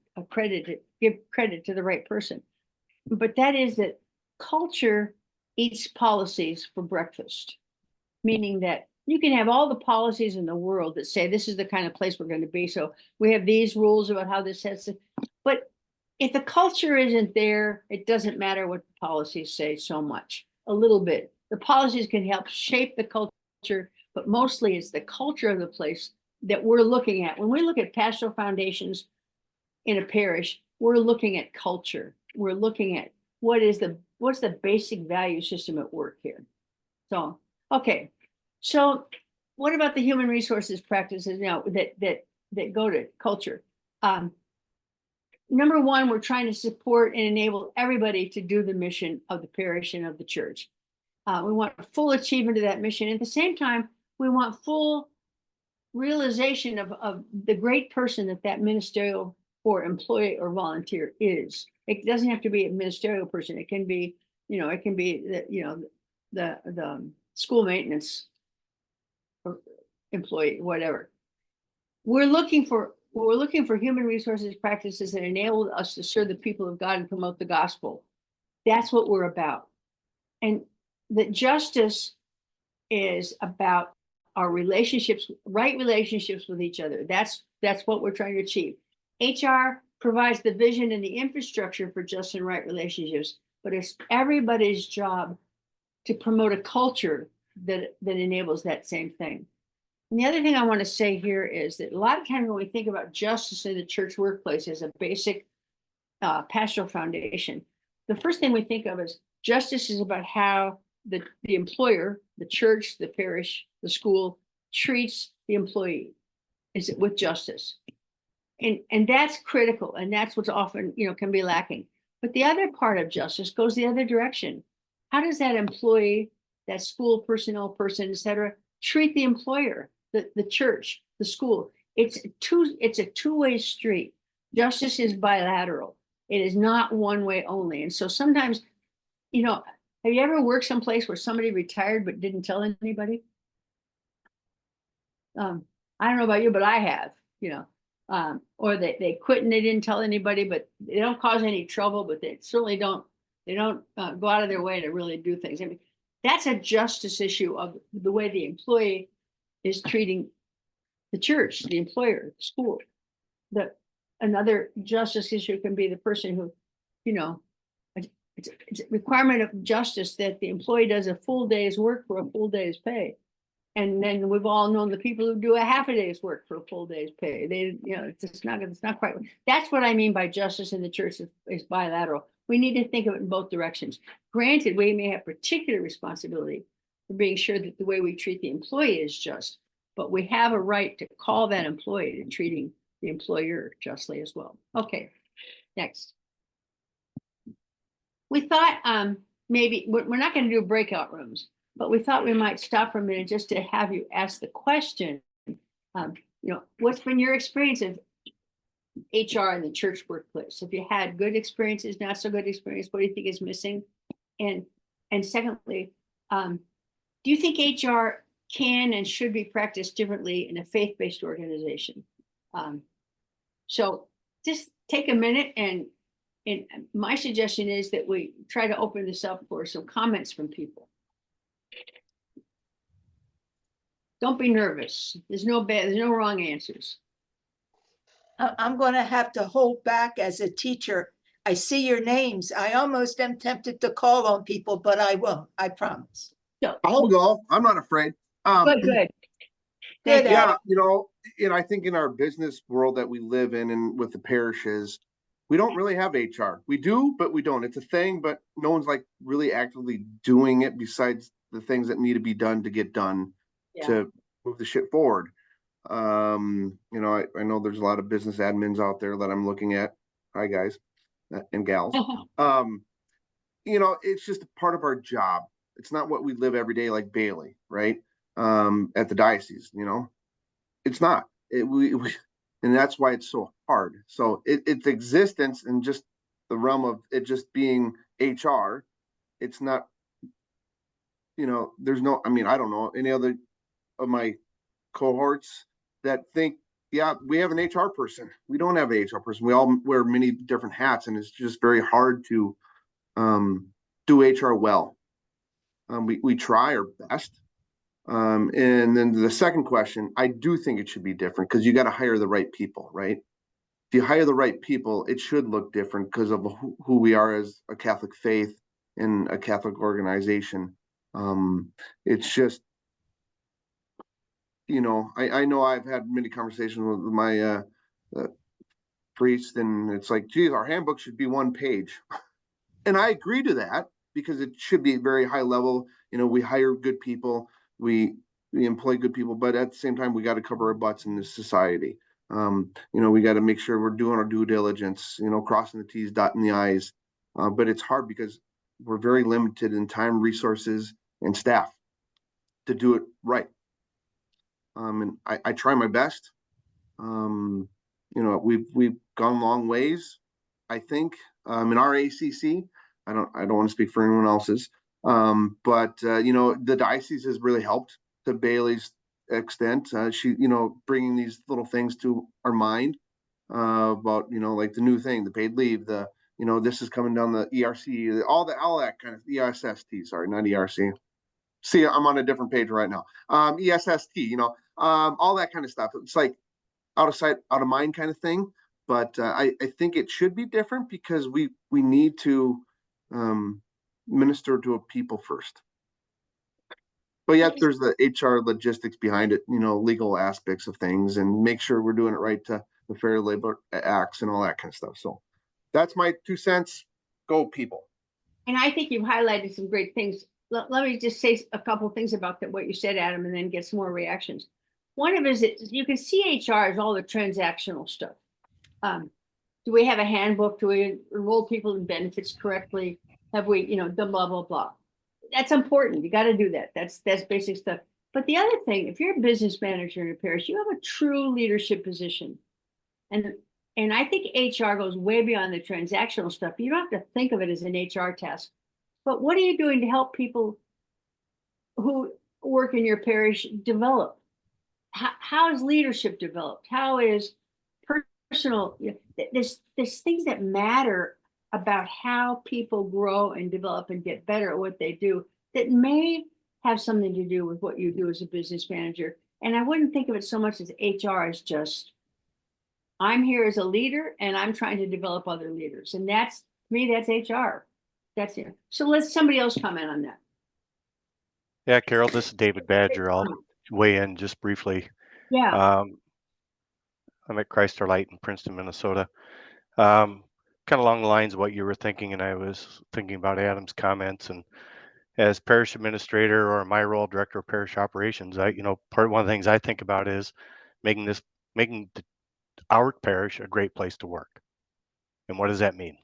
give credit to the right person, but that is that culture eats policies for breakfast, meaning that you can have all the policies in the world that say this is the kind of place we're going to be. So we have these rules about how this has to, but if the culture isn't there, it doesn't matter what the policies say so much. A little bit. The policies can help shape the culture, but mostly it's the culture of the place that we're looking at. When we look at pastoral foundations in a parish, we're looking at culture. We're looking at what's the basic value system at work here. So, okay. So what about the human resources practices now that go to culture? Number one, we're trying to support and enable everybody to do the mission of the parish and of the church. We want full achievement of that mission. At the same time, we want full realization of the great person that ministerial or employee or volunteer is. It doesn't have to be a ministerial person. It can be, it can be the school maintenance employee, whatever. We're looking for human resources practices that enable us to serve the people of God and promote the gospel. That's what we're about. And that justice is about our relationships, right relationships with each other. That's what we're trying to achieve. HR provides the vision and the infrastructure for just and right relationships, but it's everybody's job to promote a culture that enables that same thing. And the other thing I want to say here is that a lot of times when we think about justice in the church workplace as a basic pastoral foundation, the first thing we think of is justice is about how the employer, the church, the parish, the school treats the employee is it with justice. And that's critical, and that's what's often, can be lacking. But the other part of justice goes the other direction. How does that employee, that school personnel person, et cetera, treat the employer, the church, the school? It's a two-way street. Justice is bilateral. It is not one way only. And so sometimes, have you ever worked someplace where somebody retired but didn't tell anybody? I don't know about you, but I have, or they quit and they didn't tell anybody, but they don't cause any trouble, but they certainly don't go out of their way to really do things. I mean, that's a justice issue of the way the employee is treating the church, the employer, the school. Another justice issue can be the person who, it's a requirement of justice that the employee does a full day's work for a full day's pay. And then we've all known the people who do a half a day's work for a full day's pay. It's not quite. That's what I mean by justice in the church is bilateral. We need to think of it in both directions. Granted, we may have particular responsibility for being sure that the way we treat the employee is just, but we have a right to call that employee to treating the employer justly as well. Okay, next. We thought maybe we're not going to do breakout rooms, but we thought we might stop for a minute just to have you ask the question, what's been your experience of HR in the church workplace? If you had good experiences, not so good experience, what do you think is missing? And secondly, do you think HR can and should be practiced differently in a faith-based organization? So just take a minute, and my suggestion is that we try to open this up for some comments from people. Don't be nervous. There's no wrong answers. I'm going to have to hold back as a teacher. I see your names. I almost am tempted to call on people, but I won't. I promise. So, I'll go. I'm not afraid. good. Good. Yeah, I think in our business world that we live in and with the parishes, we don't really have HR. We do, but we don't. It's a thing, but no one's like really actively doing it besides the things that need to be done to get done to move the shit forward. I know there's a lot of business admins out there that I'm looking at. Hi guys and gals. It's just a part of our job. It's not what we live every day like Bailey, right? At the diocese, it's not. And that's why it's so hard. So its existence in just the realm of it just being HR, it's not, there's no, I don't know any other of my cohorts that think, yeah, we have an HR person. We don't have an HR person. We all wear many different hats, and it's just very hard to do HR well. We try our best. And then the second question, I do think it should be different because you got to hire the right people, right? If you hire the right people, it should look different because of who we are as a Catholic faith and a Catholic organization. It's just, I know I've had many conversations with my priest, and it's like, geez, our handbook should be one page. And I agree to that because it should be very high level. We hire good people, we employ good people, but at the same time, we got to cover our butts in this society. We got to make sure we're doing our due diligence, crossing the T's, dotting the I's. But it's hard because we're very limited in time, resources, and staff to do it right. And I try my best. We've gone long ways, I think, in our ACC. I don't want to speak for anyone else's. But the diocese has really helped to Bailey's extent. She, bringing these little things to our mind about, like the new thing, the paid leave, this is coming down the ERC, all that kind of ESST, sorry, not ERC. See, I'm on a different page right now. ESST, all that kind of stuff. It's like out of sight, out of mind kind of thing. But I think it should be different because we need to minister to a people first. But yet there's the HR logistics behind it, legal aspects of things, and make sure we're doing it right to the Fair Labor Acts and all that kind of stuff. So that's my 2 cents. Go people. And I think you've highlighted some great things. Let me just say a couple of things about what you said, Adam, and then get some more reactions. One of it is that you can see HR as all the transactional stuff. Do we have a handbook? Do we enroll people in benefits correctly? Have we, the blah, blah, blah. That's important. You got to do that. That's basic stuff. But the other thing, if you're a business manager in a parish, you have a true leadership position. And I think HR goes way beyond the transactional stuff. You don't have to think of it as an HR task. But what are you doing to help people who work in your parish develop? How is leadership developed? How is personal? There's things that matter about how people grow and develop and get better at what they do that may have something to do with what you do as a business manager. And I wouldn't think of it so much as HR as just, I'm here as a leader and I'm trying to develop other leaders. And that's, to me, that's HR. That's it. So let somebody else comment on that. Yeah, Carol, this is David Badger. I'll weigh in just briefly. Yeah. I'm at Christ Our Light in Princeton, Minnesota. Kind of along the lines of what you were thinking, and I was thinking about Adam's comments. And as parish administrator, or my role, director of parish operations, one of the things I think about is making our parish a great place to work. And what does that mean?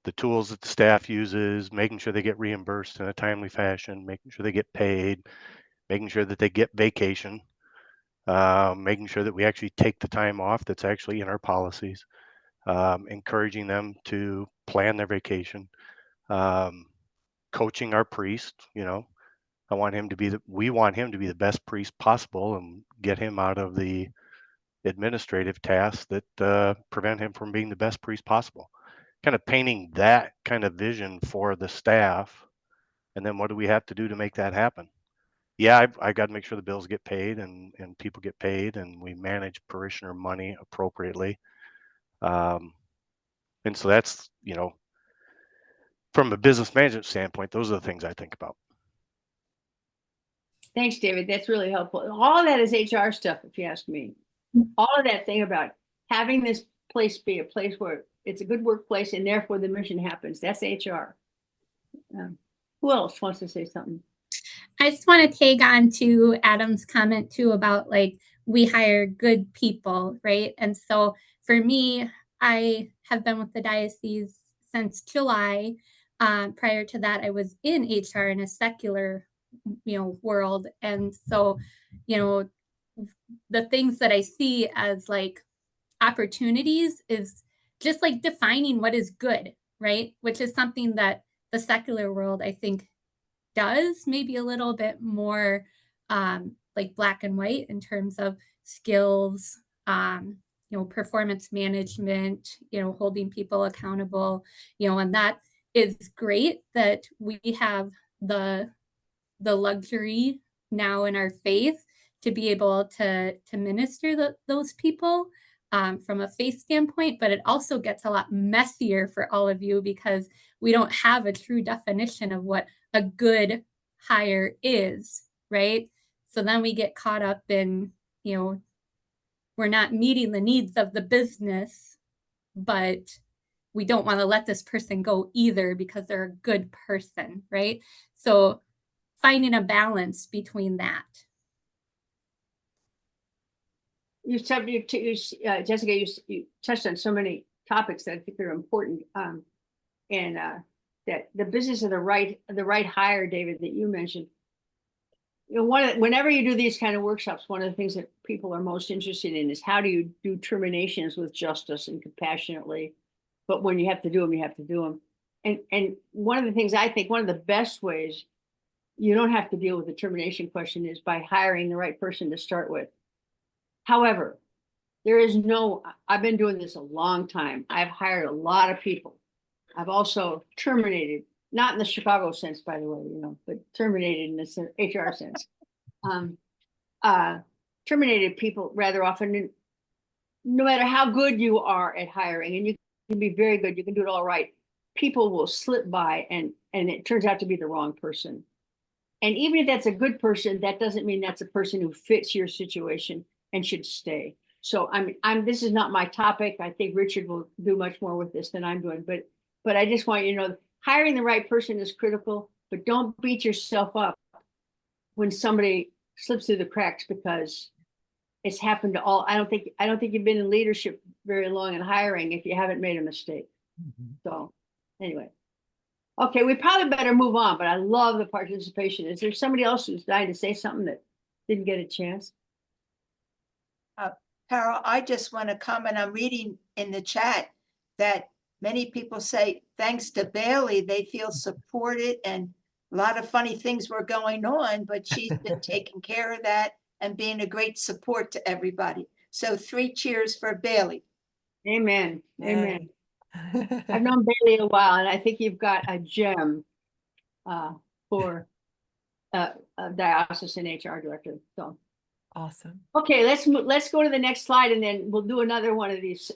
The tools that the staff uses, making sure they get reimbursed in a timely fashion, making sure they get paid, making sure that they get vacation, making sure that we actually take the time off that's actually in our policies, encouraging them to plan their vacation, coaching our priest. We want him to be the best priest possible and get him out of the administrative tasks that prevent him from being the best priest possible. Kind of painting that kind of vision for the staff. And then what do we have to do to make that happen? Yeah, I got to make sure the bills get paid and people get paid, and we manage parishioner money appropriately. And so that's, from a business management standpoint, those are the things I think about. Thanks, David. That's really helpful. All of that is HR stuff, if you ask me. All of that thing about having this place be a place where it's a good workplace and therefore the mission happens. That's HR. Who else wants to say something? I just want to tag on to Adam's comment too about we hire good people, right? And so for me, I have been with the diocese since July. Prior to that, I was in HR in a secular, world. And so, the things that I see as opportunities is just defining what is good, right? Which is something that the secular world, I think, does maybe a little bit more black and white in terms of skills, performance management, holding people accountable, and that is great that we have the luxury now in our faith to be able to minister those people from a faith standpoint, but it also gets a lot messier for all of you because we don't have a true definition of what a good hire is, right? So then we get caught up in, we're not meeting the needs of the business, but we don't want to let this person go either because they're a good person, right? So finding a balance between that. Jessica, you touched on so many topics that I think are important. And that the business of the right hire, David, that you mentioned. Whenever you do these kind of workshops, one of the things that people are most interested in is how do you do terminations with justice and compassionately, but when you have to do them, you have to do them. And one of the things I think, one of the best ways you don't have to deal with the termination question is by hiring the right person to start with. However, I've been doing this a long time. I've hired a lot of people. I've also terminated, not in the Chicago sense, by the way, but terminated in the HR sense. Terminated people rather often, no matter how good you are at hiring, and you can be very good, you can do it all right, people will slip by and it turns out to be the wrong person. And even if that's a good person, that doesn't mean that's a person who fits your situation and should stay. So this is not my topic. I think Richard will do much more with this than I'm doing, but I just want you to know hiring the right person is critical, but don't beat yourself up when somebody slips through the cracks because it's happened to all. I don't think you've been in leadership very long in hiring if you haven't made a mistake. So anyway. Okay, we probably better move on, but I love the participation. Is there somebody else who's dying to say something that didn't get a chance? Carol, I just want to comment. I'm reading in the chat that many people say, thanks to Bailey, they feel supported and a lot of funny things were going on, but she's been taking care of that and being a great support to everybody. So 3 cheers for Bailey. Amen. Amen. I've known Bailey a while, and I think you've got a gem for a diocesan HR director. So Awesome. okay, let's go to the next slide, and then we'll do another one of these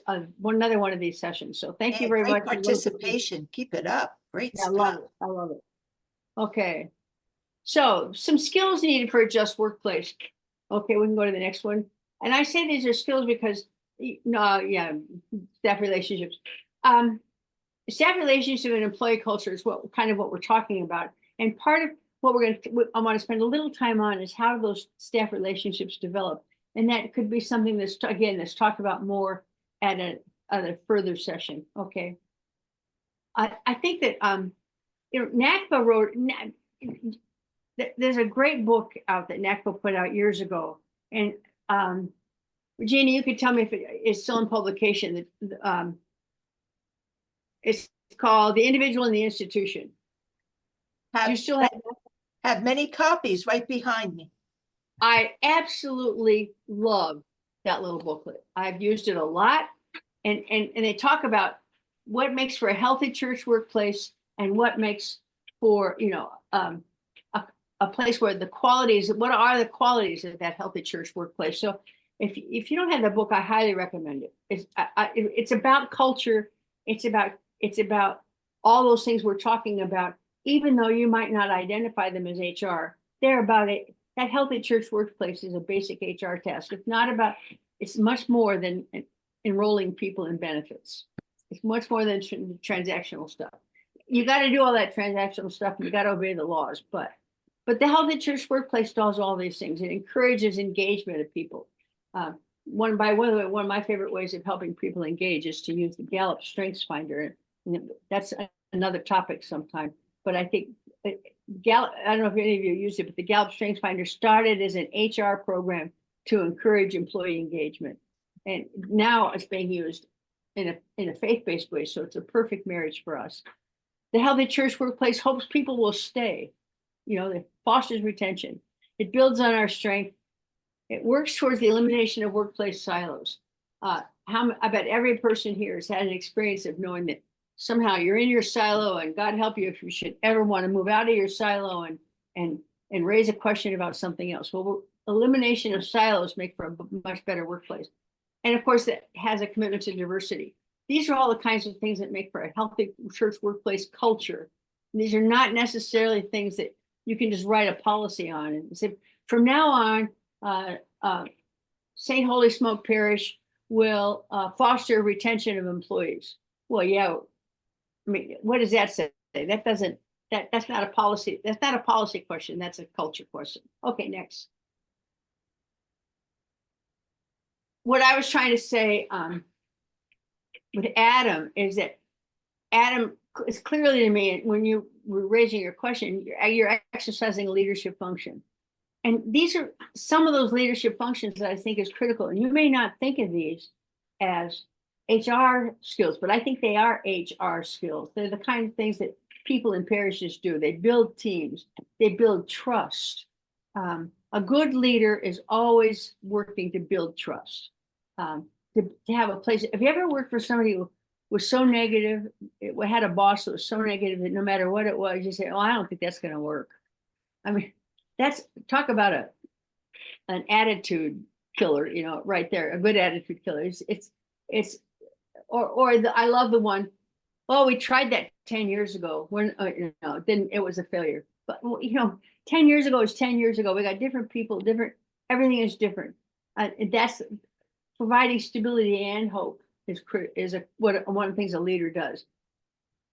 sessions. So thank you very Great much. participation. Keep it up. Great Yeah, stuff. I love it. Okay, so some skills needed for a just workplace. Okay, we can go to the next one. And I say these are skills because staff relationships. Staff relationship and employee culture is what we're talking about. And part of what I want to spend a little time on is how those staff relationships develop. And that could be something that's talked about more at a further session. Okay. I think that NACPA wrote, there's a great book out that NACPA put out years ago. And Regina, you could tell me if it's still in publication. It's called The Individual and the Institution. Do you still have many copies right behind me. I absolutely love that little booklet. I've used it a lot. And they talk about what makes for a healthy church workplace and what makes for, a place where what are the qualities of that healthy church workplace? So if you don't have the book, I highly recommend it. It's about culture. It's about all those things we're talking about, even though you might not identify them as HR. They're about it. That healthy church workplace is a basic HR task. It's much more than enrolling people in benefits. It's much more than transactional stuff. You got to do all that transactional stuff. You got to obey the laws, but the healthy church workplace does all these things. It encourages engagement of people. One of my favorite ways of helping people engage is to use the Gallup Strengths Finder. And that's another topic sometime. But I think Gallup, I don't know if any of you used it, but the Gallup Strengths Finder started as an HR program to encourage employee engagement. And now it's being used in a faith-based way. So it's a perfect marriage for us. The healthy church workplace hopes people will stay. It fosters retention. It builds on our strength. It works towards the elimination of workplace silos. I bet every person here has had an experience of knowing that somehow you're in your silo, and God help you if you should ever want to move out of your silo and raise a question about something else. Well, elimination of silos make for a much better workplace. And of course, that has a commitment to diversity. These are all the kinds of things that make for a healthy church workplace culture. And these are not necessarily things that you can just write a policy on and say, from now on, St. Holy Smoke Parish will foster retention of employees. Well, yeah, I mean, what does that say? That doesn't, that's not a policy. That's not a policy question. That's a culture question. Okay, next. What I was trying to say with Adam is that Adam is clearly to me, when you were raising your question, you're exercising a leadership function. And these are some of those leadership functions that I think is critical. And you may not think of these as HR skills, but I think they are HR skills. They're the kind of things that people in parishes do. They build teams, they build trust. A good leader is always working to build trust. To have a place. Have you ever worked for somebody who was so negative, had a boss that was so negative that no matter what it was, you say, oh, I don't think that's going to work. I mean, that's, talk about an attitude killer, you know, right there, a good attitude killer. I love the one, oh, we tried that 10 years ago. When it was a failure. But you know, 10 years ago is 10 years ago. We got different people, everything is different. That's providing stability and hope is one of the things a leader does.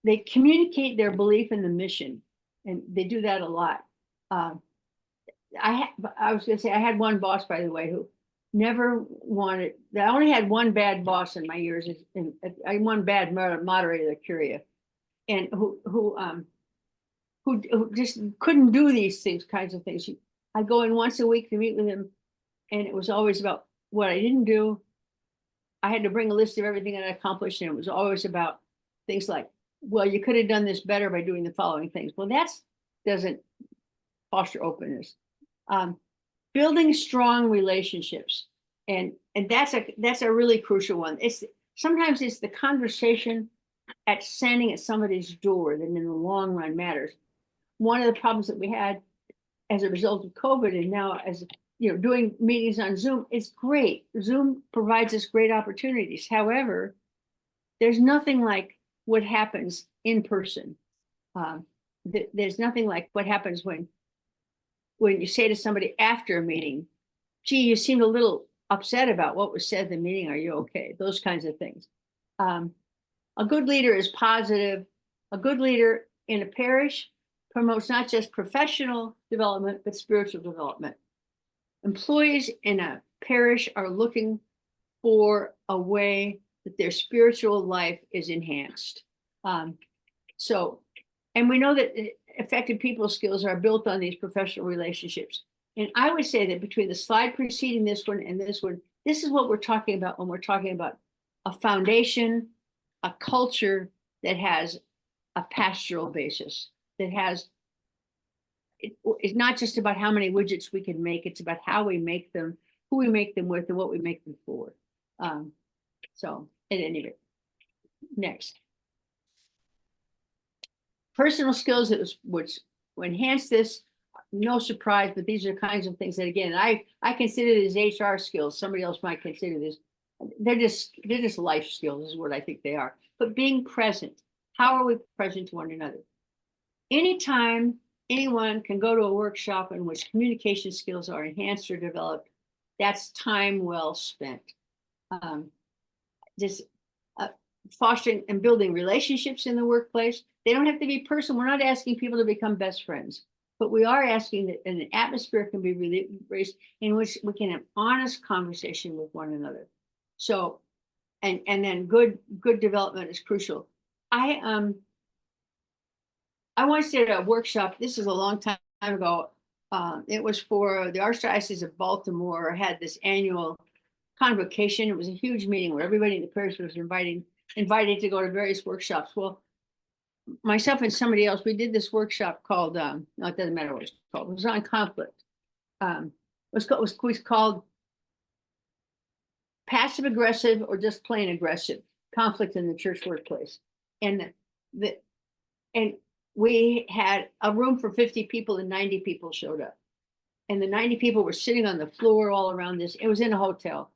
They communicate their belief in the mission, and they do that a lot. I was going to say, I had one boss, by the way, who never wanted, I only had one bad boss in my years, I one bad moderator, the Curia, and who just couldn't do these kinds of things. I go in once a week to meet with him, and it was always about what I didn't do. I had to bring a list of everything that I accomplished, and it was always about things like, well, you could have done this better by doing the following things. Well, that doesn't foster openness. Building strong relationships, and that's a really crucial one. Sometimes it's the conversation standing at somebody's door that in the long run matters. One of the problems that we had as a result of COVID, and now as you know, doing meetings on Zoom, is great. Zoom provides us great opportunities. However, there's nothing like what happens in person. There's nothing like what happens when you say to somebody after a meeting, gee, you seemed a little upset about what was said in the meeting. Are you okay? Those kinds of things. A good leader is positive. A good leader in a parish promotes not just professional development, but spiritual development. Employees in a parish are looking for a way that their spiritual life is enhanced. And we know that effective people skills are built on these professional relationships. And I would say that between the slide preceding this one and this one, this is what we're talking about when we're talking about a foundation, a culture that has a pastoral basis, that has, it's not just about how many widgets we can make, it's about how we make them, who we make them with, and what we make them for. So at any rate, next. Personal skills which enhance this, no surprise, but these are kinds of things that, again, I consider these HR skills. Somebody else might consider this. They're just life skills is what I think they are. But being present, how are we present to one another? Anytime anyone can go to a workshop in which communication skills are enhanced or developed, that's time well spent. Fostering and building relationships in the workplace. They don't have to be personal. We're not asking people to become best friends, but we are asking that an atmosphere can be raised in which we can have honest conversation with one another. So, and then good development is crucial. I once did a workshop. This is a long time ago. It was for the Archdiocese of Baltimore. Had this annual convocation. It was a huge meeting where everybody in the parish was invited to go to various workshops. Well, myself and somebody else, we did this workshop called, no, it doesn't matter what it's called. It was on conflict. It was called passive aggressive or just plain aggressive conflict in the church workplace. And and we had a room for 50 people and 90 people showed up. And the 90 people were sitting on the floor all around this. It was in a hotel.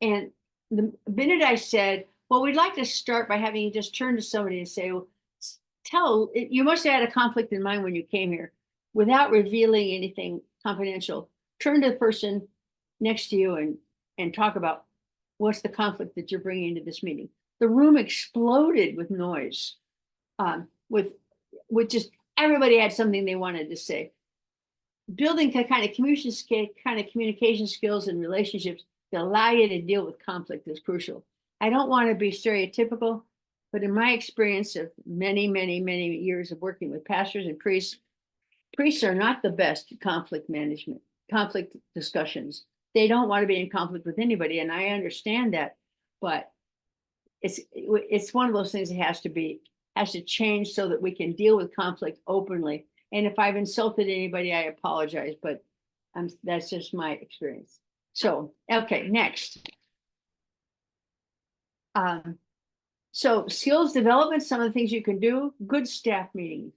And the minute I said, well, we'd like to start by having you just turn to somebody and say, well, you must have had a conflict in mind when you came here, without revealing anything confidential. Turn to the person next to you and talk about what's the conflict that you're bringing into this meeting. The room exploded with noise, with just everybody had something they wanted to say. Building kind of communication skills and relationships that allow you to deal with conflict is crucial. I don't want to be stereotypical, but in my experience of many, many, many years of working with pastors and priests are not the best at conflict management, conflict discussions. They don't want to be in conflict with anybody, and I understand that, but it's one of those things that has to change so that we can deal with conflict openly. And if I've insulted anybody, I apologize, but that's just my experience. So, okay, next. So skills development, some of the things you can do, good staff meetings.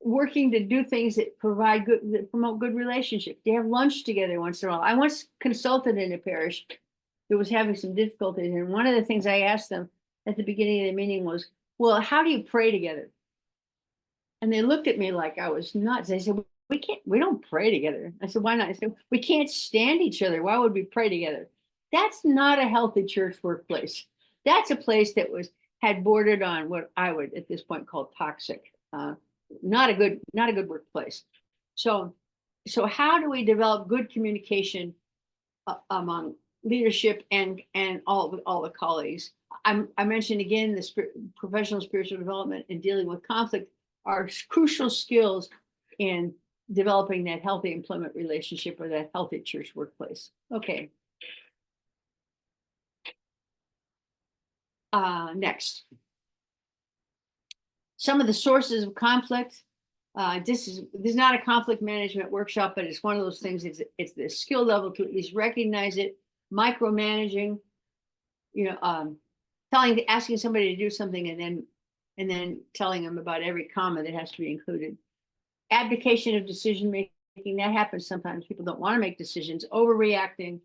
Working to do things that promote good relationships. They have lunch together once in a while. I once consulted in a parish that was having some difficulties. And one of the things I asked them at the beginning of the meeting was, well, how do you pray together? And they looked at me like I was nuts. They said, we don't pray together. I said, why not? I said, we can't stand each other. Why would we pray together? That's not a healthy church workplace. That's a place that had bordered on what I would at this point call toxic. Not a good workplace. So how do we develop good communication among leadership and all the colleagues? I mentioned again the professional spiritual development and dealing with conflict are crucial skills in developing that healthy employment relationship or that healthy church workplace. Okay. Next. Some of the sources of conflict. This is not a conflict management workshop, but it's one of those things. It's the skill level to at least recognize it. Micromanaging, asking somebody to do something and then telling them about every comma that has to be included. Abdication of decision making, that happens sometimes. People don't want to make decisions. Overreacting.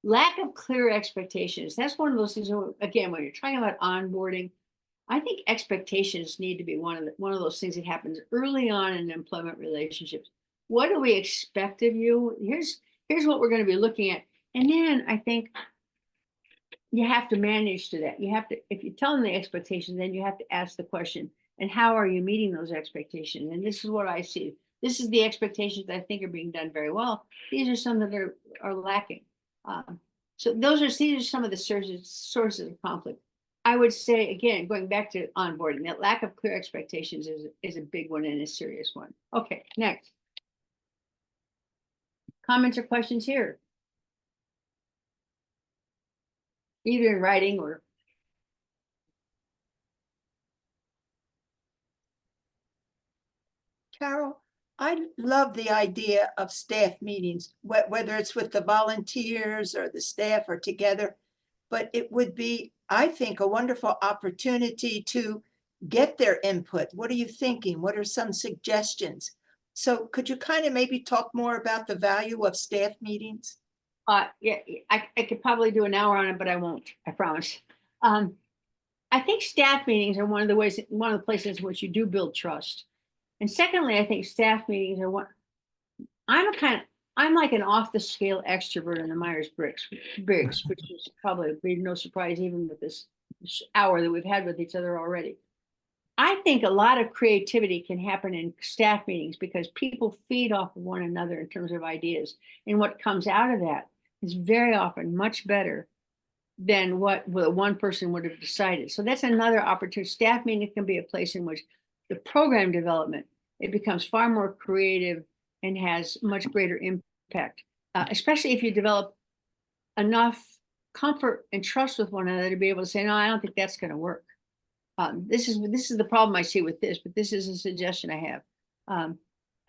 Lack of clear expectations. That's one of those things. Again, when you're talking about onboarding, I think expectations need to be one of those things that happens early on in employment relationships. What do we expect of you? Here's what we're going to be looking at. And then I think you have to manage to that. You have to, if you tell them the expectations, then you have to ask the question, and how are you meeting those expectations? And this is what I see. This is the expectations that I think are being done very well. These are some that are lacking. So these are some of the sources of conflict. I would say, again, going back to onboarding, that lack of clear expectations is a big one and a serious one. Okay, next. Comments or questions here? Either in writing or. Carol, I love the idea of staff meetings, whether it's with the volunteers or the staff or together, but it would be, I think, a wonderful opportunity to get their input. What are you thinking? What are some suggestions? So could you kind of maybe talk more about the value of staff meetings? Yeah, I could probably do an hour on it, but I won't, I promise. I think staff meetings are one of the places in which you do build trust. And secondly, I think staff meetings are I'm like an off the scale extrovert in the Myers-Briggs, which is probably no surprise even with this hour that we've had with each other already. I think a lot of creativity can happen in staff meetings because people feed off of one another in terms of ideas. And what comes out of that is very often much better than what one person would have decided. So that's another opportunity. Staff meeting can be a place in which the program development, it becomes far more creative and has much greater impact, especially if you develop enough comfort and trust with one another to be able to say, no, I don't think that's going to work. This is the problem I see with this, but this is a suggestion I have.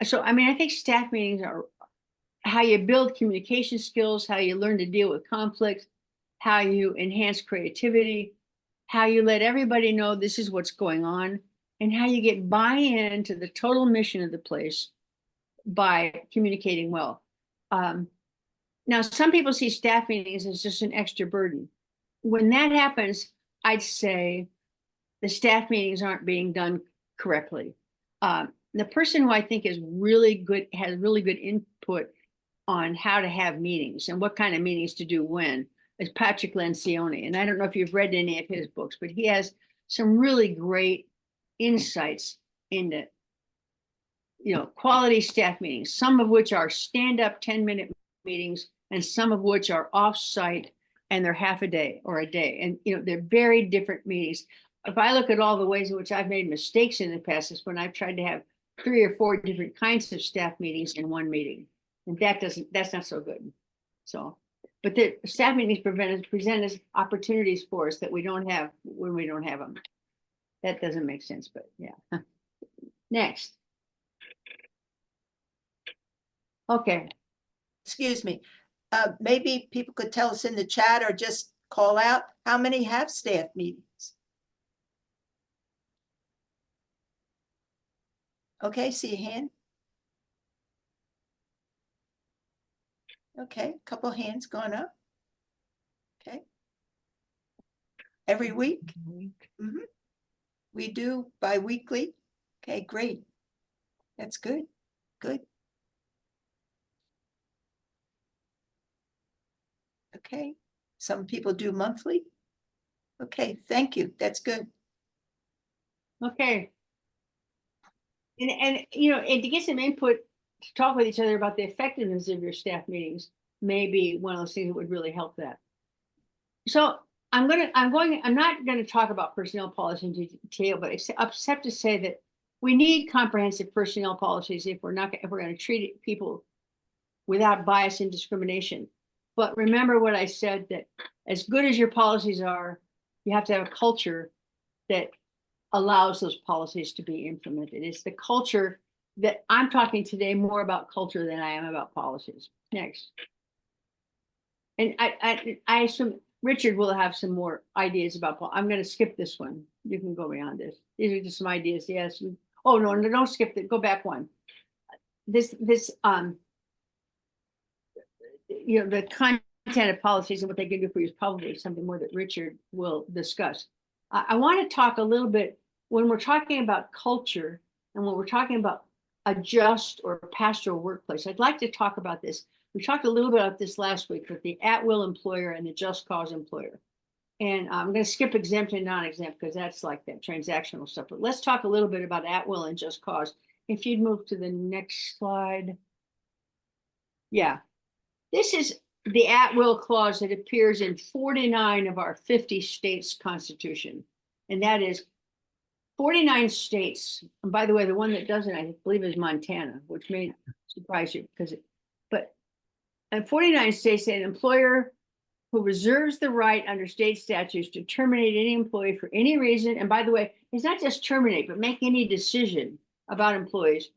So, I mean, I think staff meetings are how you build communication skills, how you learn to deal with conflict, how you enhance creativity, how you let everybody know this is what's going on, and how you get buy-in to the total mission of the place by communicating well. Now, some people see staff meetings as just an extra burden. When that happens, I'd say the staff meetings aren't being done correctly. The person who I think is really good, has really good input on how to have meetings and what kind of meetings to do when, is Patrick Lencioni. And I don't know if you've read any of his books, but he has some really great insights into, quality staff meetings, some of which are stand-up 10-minute meetings and some of which are off-site and they're half a day or a day. And, they're very different meetings. If I look at all the ways in which I've made mistakes in the past, is when I've tried to have 3 or 4 different kinds of staff meetings in one meeting. And that's not so good. So, but the staff meetings present us opportunities for us that we don't have when we don't have them. That doesn't make sense, but yeah. Next. Okay. Excuse me. Maybe people could tell us in the chat or just call out how many have staff meetings. Okay, see a hand. Okay, a couple hands going up. Okay. Every week? Mm-hmm. We do bi-weekly. Okay, great. That's good. Good. Okay. Some people do monthly. Okay, thank you. That's good. Okay. And to get some input to talk with each other about the effectiveness of your staff meetings may be one of those things that would really help that. So I'm not gonna talk about personnel policy in detail, but except to say that we need comprehensive personnel policies if we're gonna treat people without bias and discrimination. But remember what I said, that as good as your policies are, you have to have a culture that allows those policies to be implemented. It's the culture that I'm talking today more about culture than I am about policies. Next. And I assume Richard will have some more ideas about, I'm going to skip this one. You can go beyond this. These are just some ideas. Yes. Oh, no, don't skip it. Go back one. The content of policies and what they can do for you is probably something more that Richard will discuss. I want to talk a little bit when we're talking about culture and when we're talking about a just or pastoral workplace. I'd like to talk about this. We talked a little bit about this last week with the at-will employer and the just cause employer. And I'm going to skip exempt and non-exempt because that's like that transactional stuff. But let's talk a little bit about at-will and just cause. If you'd move to the next slide. Yeah. This is the at-will clause that appears in 49 of our 50 states Constitution. And that is 49 states. And by the way, the one that doesn't, I believe, is Montana, which may surprise you because and 49 states say an employer who reserves the right under state statutes to terminate any employee for any reason. And by the way, it's not just terminate, but make any decision about employees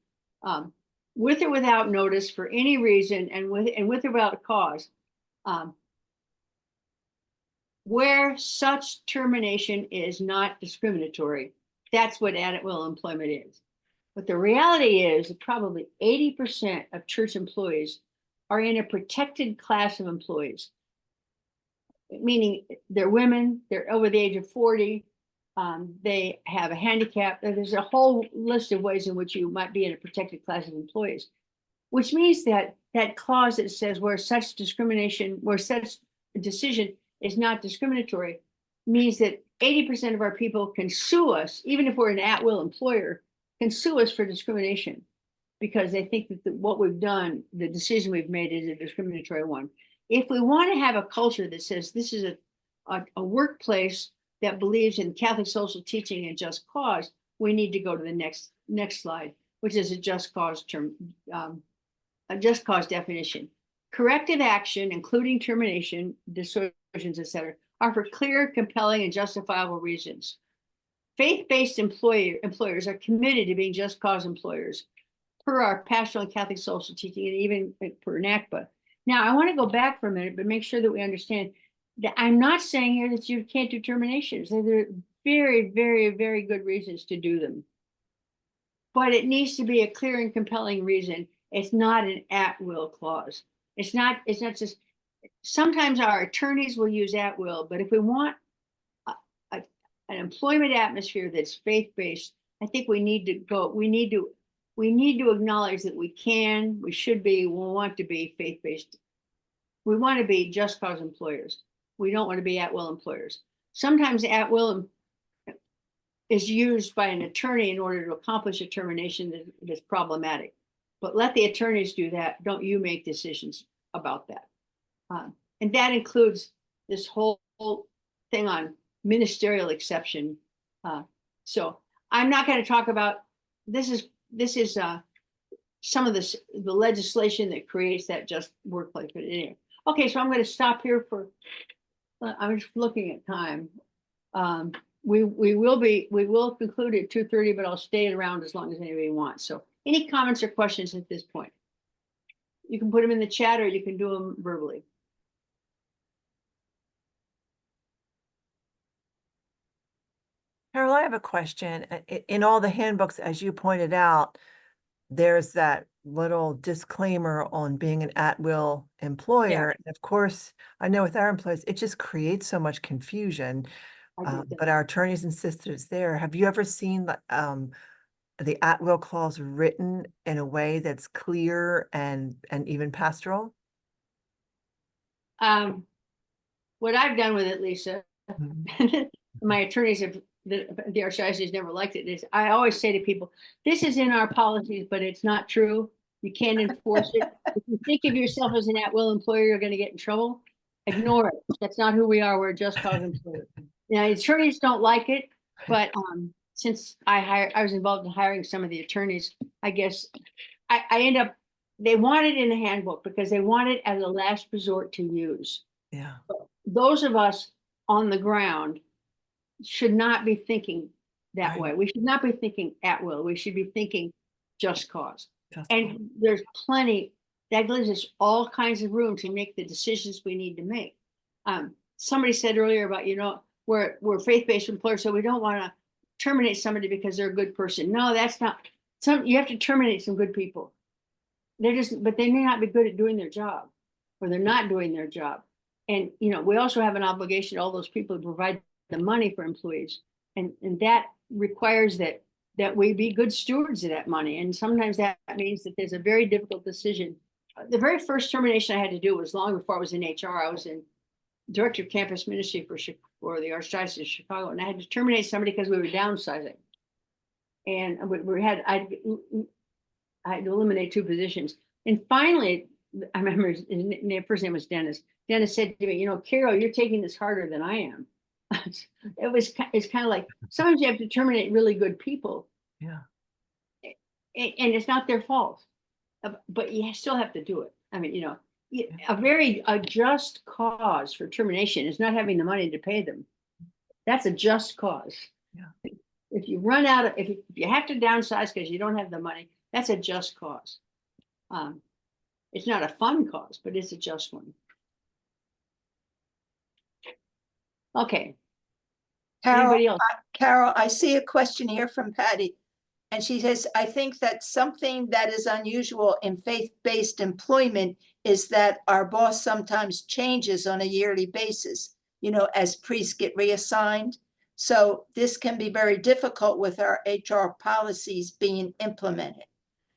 with or without notice for any reason and with or without a cause. Where such termination is not discriminatory, that's what at-will employment is. But the reality is that probably 80% of church employees are in a protected class of employees, meaning they're women, they're over the age of 40, they have a handicap. There's a whole list of ways in which you might be in a protected class of employees, which means that that clause that says where such discrimination, where such decision is not discriminatory, means that 80% of our people can sue us, even if we're an at-will employer, can sue us for discrimination because they think that what we've done, the decision we've made is a discriminatory one. If we want to have a culture that says this is a workplace that believes in Catholic social teaching and just cause, we need to go to the next slide, which is a just cause term, a just cause definition. Corrective action, including termination, distortions, etc., are for clear, compelling, and justifiable reasons. Faith-based employers are committed to being just cause employers per our pastoral and Catholic social teaching and even per NACPA. Now, I want to go back for a minute, but make sure that we understand I'm not saying here that you can't do terminations. There are very, very, very good reasons to do them. But it needs to be a clear and compelling reason. It's not an at-will clause. It's not just, sometimes our attorneys will use at-will, but if we want an employment atmosphere that's faith-based, I think we need to acknowledge that we should be, we want to be faith-based. We want to be just cause employers. We don't want to be at-will employers. Sometimes at-will is used by an attorney in order to accomplish a termination that's problematic. But let the attorneys do that. Don't you make decisions about that. And that includes this whole thing on ministerial exception. So I'm not going to talk about, this is some of the legislation that creates that just workplace. But anyway, okay, so I'm going to stop here for, I'm just looking at time. We will conclude at 2:30, but I'll stay around as long as anybody wants. So any comments or questions at this point? You can put them in the chat or you can do them verbally. Carol, I have a question. In all the handbooks, as you pointed out, there's that little disclaimer on being an at-will employer. And of course, I know with our employees, it just creates so much confusion. But our attorneys insist it's there. Have you ever seen the at-will clause written in a way that's clear and even pastoral? What I've done with it, Lisa, my attorneys have, the archdiocese never liked it, is I always say to people, this is in our policies, but it's not true. You can't enforce it. If you think of yourself as an at-will employer, you're going to get in trouble. Ignore it. That's not who we are. We're a just cause employer. Now, attorneys don't like it, but since I was involved in hiring some of the attorneys, I guess I end up, they want it in the handbook because they want it as a last resort to use. Yeah. Those of us on the ground should not be thinking that way. We should not be thinking at will. We should be thinking just cause. And there's plenty, that gives us all kinds of room to make the decisions we need to make. Somebody said earlier about, we're faith-based employers, so we don't want to terminate somebody because they're a good person. No, that's not, you have to terminate some good people. But they may not be good at doing their job, or they're not doing their job. And, we also have an obligation to all those people to provide the money for employees. And that requires that we be good stewards of that money. And sometimes that means that there's a very difficult decision. The very first termination I had to do was long before I was in HR. I was in director of campus ministry for the Archdiocese of Chicago. And I had to terminate somebody because we were downsizing. And I had to eliminate 2 positions. And finally, I remember his first name was Dennis. Dennis said to me, Carol, you're taking this harder than I am. It's kind of like, sometimes you have to terminate really good people. Yeah. And it's not their fault, but you still have to do it. I mean, a just cause for termination is not having the money to pay them. That's a just cause. Yeah. If you run out of, if you have to downsize because you don't have the money, that's a just cause. It's not a fun cause, but it's a just one. Okay. Anybody else? Carol, I see a question here from Patty. And she says, I think that something that is unusual in faith-based employment is that our boss sometimes changes on a yearly basis, as priests get reassigned. So this can be very difficult with our HR policies being implemented.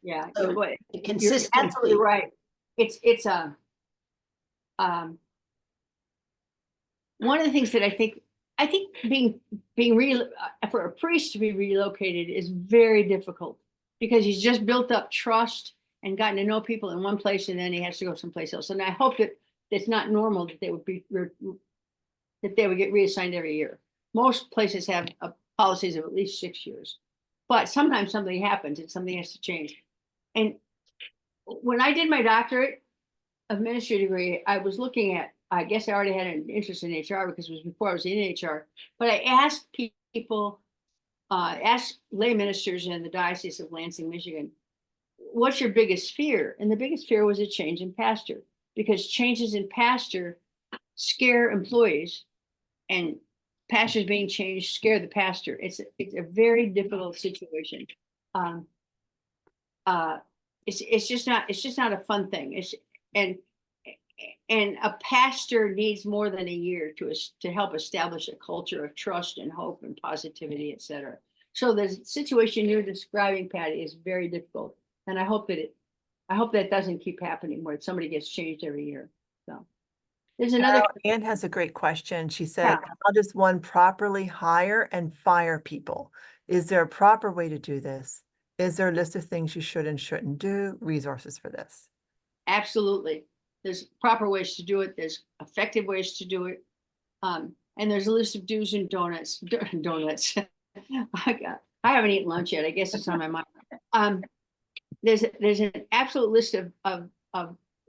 Yeah, So you're absolutely right. It's one of the things that I think being for a priest to be relocated is very difficult because he's just built up trust and gotten to know people in one place, and then he has to go someplace else. And I hope that it's not normal that they would get reassigned every year. Most places have policies of at least 6 years, but sometimes something happens and something has to change. And when I did my doctorate of ministry degree, I was looking at, I guess I already had an interest in HR because it was before I was in HR, but I asked people, asked lay ministers in the Diocese of Lansing, Michigan, what's your biggest fear? And the biggest fear was a change in pastor, because changes in pastor scare employees, and pastors being changed scare the pastor. It's a very difficult situation. It's just not a fun thing. And a pastor needs more than a year to help establish a culture of trust and hope and positivity, etc. So the situation you're describing, Patty, is very difficult, and I hope that doesn't keep happening where somebody gets changed every year. So there's another. Anne has a great question. She said, Yeah. how does one properly hire and fire people? Is there a proper way to do this? Is there a list of things you should and shouldn't do? Resources for this? Absolutely. There's proper ways to do it. There's effective ways to do it. And there's a list of do's and donuts. Donuts. I haven't eaten lunch yet. I guess it's on my mind. There's an absolute list of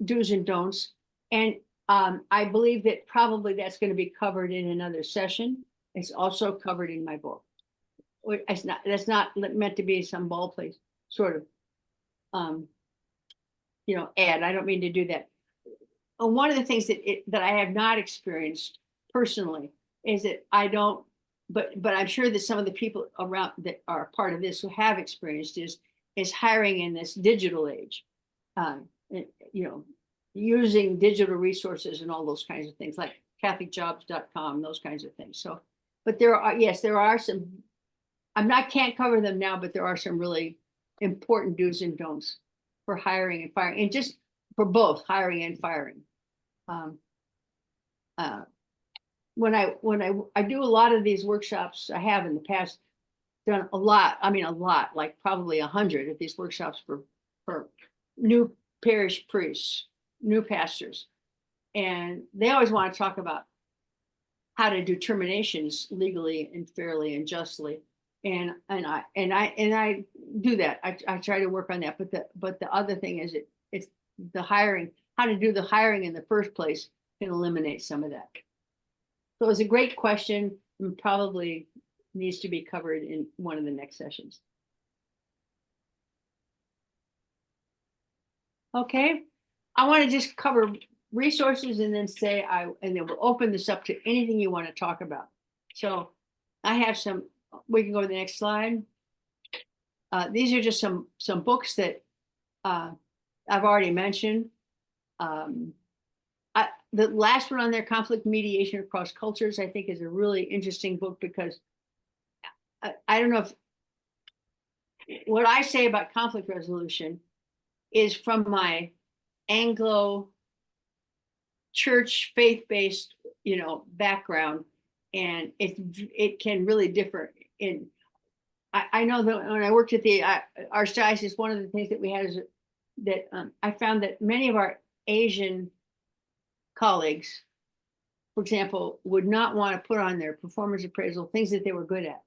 do's and don'ts. And I believe that probably that's going to be covered in another session. It's also covered in my book. That's not meant to be some ball place sort of ad. I don't mean to do that. One of the things that I have not experienced personally is that I don't, but I'm sure that some of the people around that are part of this who have experienced is hiring in this digital age, using digital resources and all those kinds of things like catholicjobs.com, those kinds of things. So, but there are some, can't cover them now, but there are some really important do's and don'ts for hiring and firing, and just for both hiring and firing. When I do a lot of these workshops, I have in the past done a lot, like probably 100 of these workshops for new parish priests, new pastors. And they always want to talk about how to do terminations legally and fairly and justly. And I do that. I try to work on that. But the other thing is it's the hiring, how to do the hiring in the first place can eliminate some of that. So it was a great question and probably needs to be covered in one of the next sessions. Okay, I want to just cover resources and then and then we'll open this up to anything you want to talk about. So I have some, we can go to the next slide. These are just some books that I've already mentioned. The last one on there, Conflict Mediation Across Cultures, I think is a really interesting book because I don't know if what I say about conflict resolution is from my Anglo church faith-based, background, and it can really differ in. I know that when I worked at the Archdiocese, one of the things that we had is that I found that many of our Asian colleagues, for example, would not want to put on their performance appraisal things that they were good at,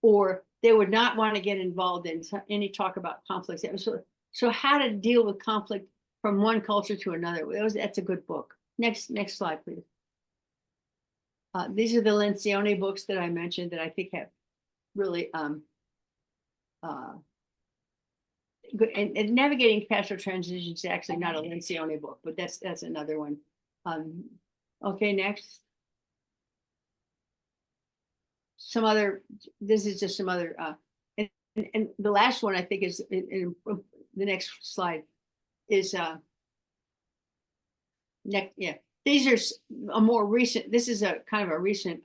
or they would not want to get involved in any talk about conflicts. So how to deal with conflict from one culture to another. That's a good book. Next slide, please. These are the Lencioni books that I mentioned that I think have really good. And Navigating Pastoral Transitions is actually not a Lencioni book, but that's another one. Okay, next. This is just some other, and the last one I think is in the next slide is these are a more recent, this is a kind of a recent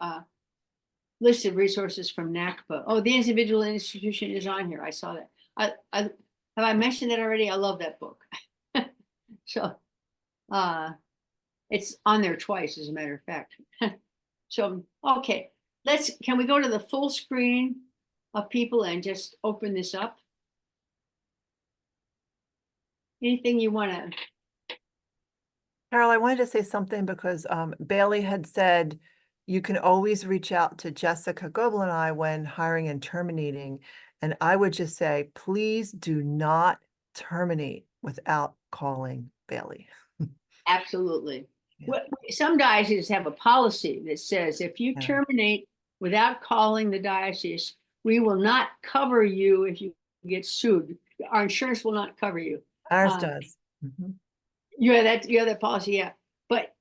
list of resources from NACPA. Oh, the individual institution is on here. I saw that. Have I mentioned that already? I love that book. So it's on there twice, as a matter of fact. So, okay, can we go to the full screen of people and just open this up? Anything you want to? Carol, I wanted to say something because Bailey had said you can always reach out to Jessica Goebel and I when hiring and terminating. And I would just say, please do not terminate without calling Bailey. Absolutely. Yeah. Well, some dioceses have a policy that says if you Yeah. terminate without calling the diocese, we will not cover you if you get sued. Our insurance will not cover you. Ours does. Mhm. You have that policy, yeah. But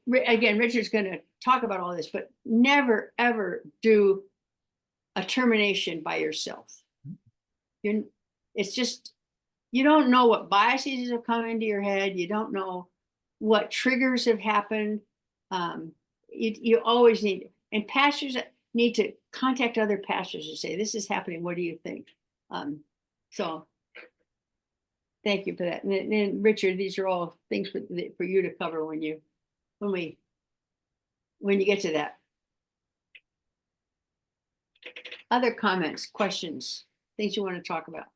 again, Richard's going to talk about all this, but never, ever do a termination by yourself. It's just, you don't know what biases have come into your head. You don't know what triggers have happened. You always need, and pastors need to contact other pastors and say, this is happening. What do you think? So thank you for that. And then Richard, these are all things for you to cover when you get to that. Other comments, questions, things you want to talk about?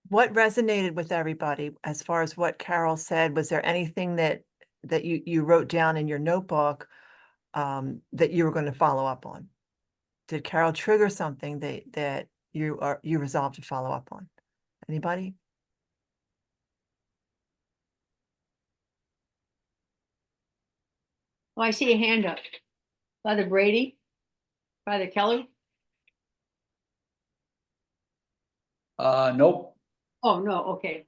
What resonated with everybody as far as what Carol said? Was there anything that you wrote down in your notebook that you were going to follow up on? Did Carol trigger something that you resolved to follow up on? Anybody? Oh, I see a hand up. Father Brady, Father Keller. Nope. Oh, no, okay.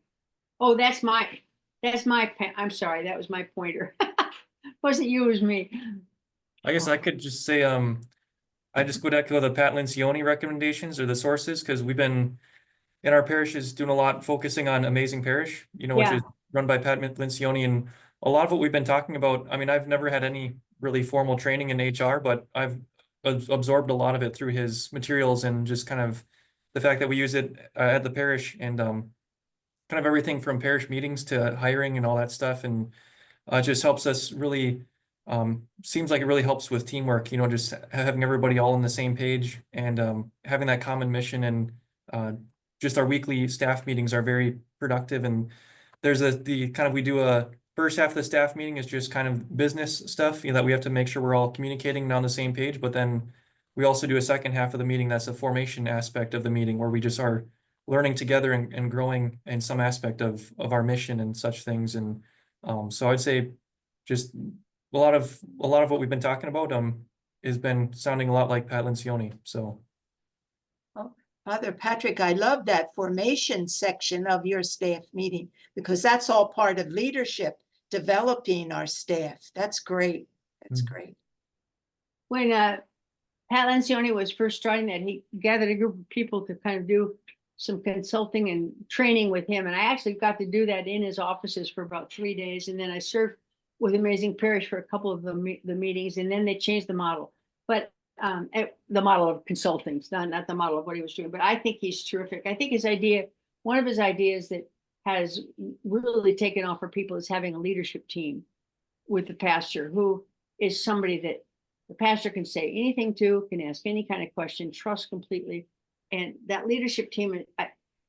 Oh, that's my pen. I'm sorry, that was my pointer. Wasn't you, it was me. I guess I could just say, I just would echo the Pat Lencioni recommendations or the sources, because we've been in our parishes doing a lot focusing on Amazing Parish, which Yeah. is run by Pat Lencioni. And a lot of what we've been talking about, I mean, I've never had any really formal training in HR, but I've absorbed a lot of it through his materials and just kind of the fact that we use it at the parish, and kind of everything from parish meetings to hiring and all that stuff. And just helps us really, seems like it really helps with teamwork, just having everybody all on the same page and having that common mission. And just our weekly staff meetings are very productive. And there's we do a first half of the staff meeting is just kind of business stuff, that we have to make sure we're all communicating and on the same page. But then we also do a second half of the meeting that's a formation aspect of the meeting, where we just are learning together and growing in some aspect of our mission and such things. And so I'd say just a lot of what we've been talking about has been sounding a lot like Pat Lencioni. So Father Patrick, I love that formation section of your staff meeting, because that's all part of leadership, developing our staff. That's great. That's great. When Pat Lencioni was first starting that, he gathered a group of people to kind of do some consulting and training with him. And I actually got to do that in his offices for about 3 days. And then I served with Amazing Parish for a couple of the meetings, and then they changed the model. But the model of consulting, not the model of what he was doing. But I think he's terrific. I think one of his ideas that has really taken off for people is having a leadership team with the pastor, who is somebody that the pastor can say anything to, can ask any kind of question, trust completely. And that leadership team,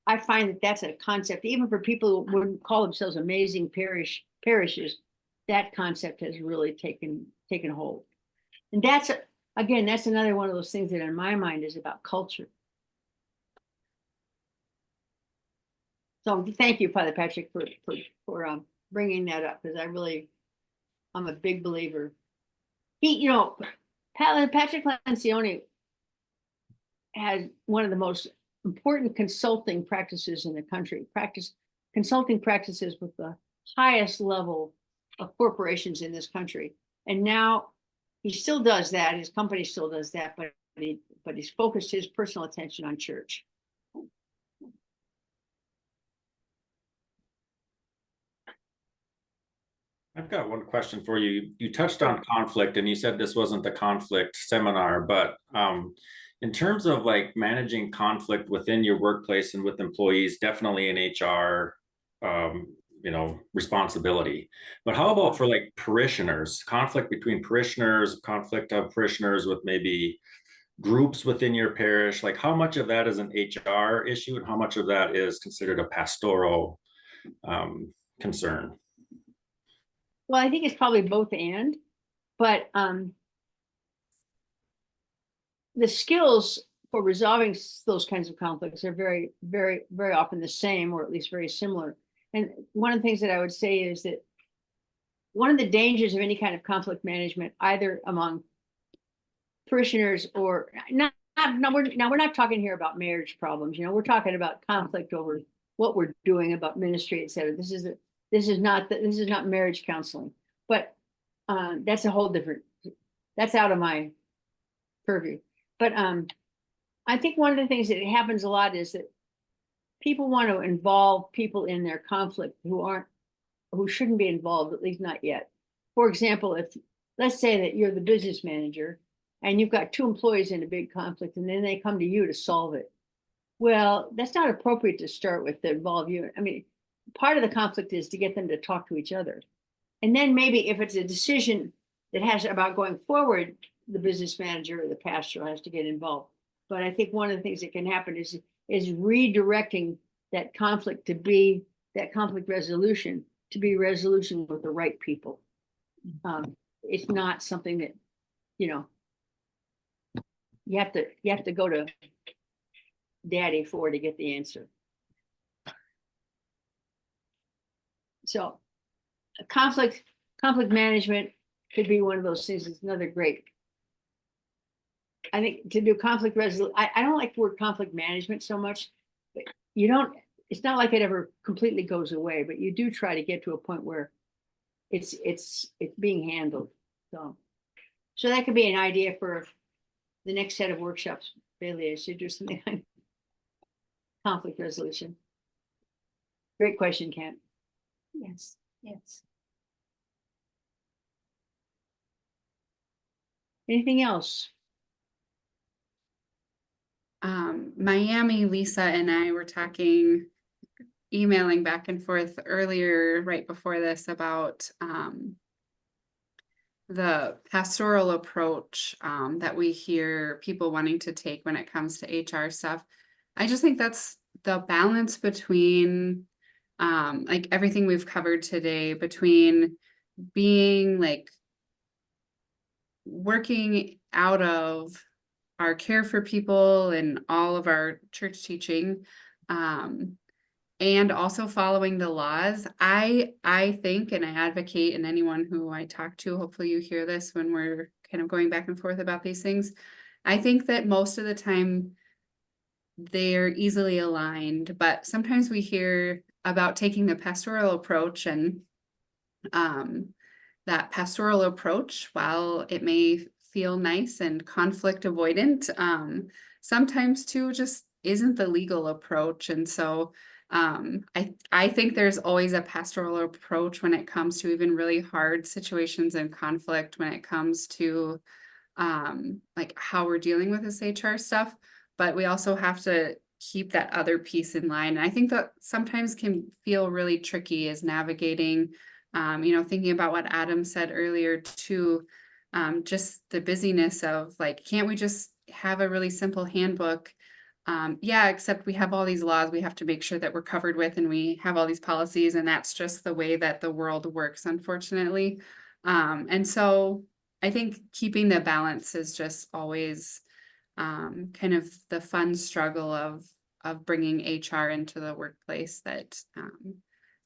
I find that that's a concept, even for people who wouldn't call themselves amazing parishes, that concept has really taken hold. And that's another one of those things that in my mind is about culture. So thank you, Father Patrick, for bringing that up, because I'm a big believer. Patrick Lencioni has one of the most important consulting practices in the country, consulting practices with the highest level of corporations in this country. And now he still does that. His company still does that, but he's focused his personal attention on church. I've got one question for you. You touched on conflict, and you said this wasn't the conflict seminar, but in terms of like managing conflict within your workplace and with employees, definitely an HR responsibility. But how about for like parishioners, conflict between parishioners, conflict of parishioners with maybe groups within your parish? Like, how much of that is an HR issue and how much of that is considered a pastoral concern? Well, I think it's probably both and, but the skills for resolving those kinds of conflicts are very, very, very often the same, or at least very similar. And one of the things that I would say is that one of the dangers of any kind of conflict management, either among parishioners or we're not talking here about marriage problems. We're talking about conflict over what we're doing about ministry, et cetera. This is not marriage counseling, but that's a whole different, that's out of my purview. But I think one of the things that happens a lot is that people want to involve people in their conflict who shouldn't be involved, at least not yet. For example, if let's say that you're the business manager and you've got 2 employees in a big conflict and then they come to you to solve it. Well, that's not appropriate to start with to involve you. I mean, part of the conflict is to get them to talk to each other. And then maybe if it's a decision that has about going forward, the business manager or the pastor has to get involved. But I think one of the things that can happen is redirecting that conflict conflict resolution to be resolution with the right people. It's not something that, you know, you have to go to daddy for to get the answer. So conflict management could be one of those things. It's another great. I think to do conflict resolution, I don't like the word conflict management so much, but it's not like it ever completely goes away, but you do try to get to a point where it's being handled. So that could be an idea for the next set of workshops. Bailey, I should do something like conflict resolution. Great question, Kent. Yes, yes. Anything else? Miami, Lisa and I were emailing back and forth earlier, right before this, about the pastoral approach that we hear people wanting to take when it comes to HR stuff. I just think that's the balance between like everything we've covered today, between being like working out of our care for people and all of our church teaching, and also following the laws. I think, and I advocate, and anyone who I talk to, hopefully you hear this when we're kind of going back and forth about these things, I think that most of the time they're easily aligned, but sometimes we hear about taking the pastoral approach, and that pastoral approach, while it may feel nice and conflict avoidant, sometimes too just isn't the legal approach. And so I think there's always a pastoral approach when it comes to even really hard situations and conflict, when it comes to like how we're dealing with this HR stuff, but we also have to keep that other piece in line. And I think that sometimes can feel really tricky is navigating, thinking about what Adam said earlier too, just the busyness of like, can't we just have a really simple handbook? Yeah, except we have all these laws we have to make sure that we're covered with, and we have all these policies, and that's just the way that the world works, unfortunately. And so I think keeping the balance is just always kind of the fun struggle of bringing HR into the workplace that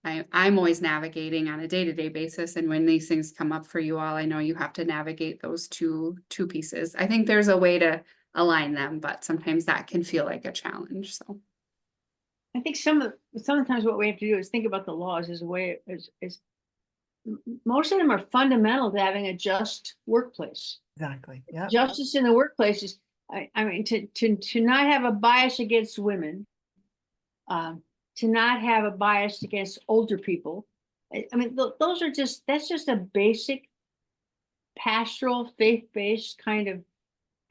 I'm always navigating on a day-to-day basis. And when these things come up for you all, I know you have to navigate those two pieces. I think there's a way to align them, but sometimes that can feel like a challenge. So I think sometimes what we have to do is think about the laws as a way is most of them are fundamental to having a just workplace. Exactly. Yeah. Justice in the workplace is, I mean, to not have a bias against women, to not have a bias against older people. I mean, that's just a basic pastoral, faith-based kind of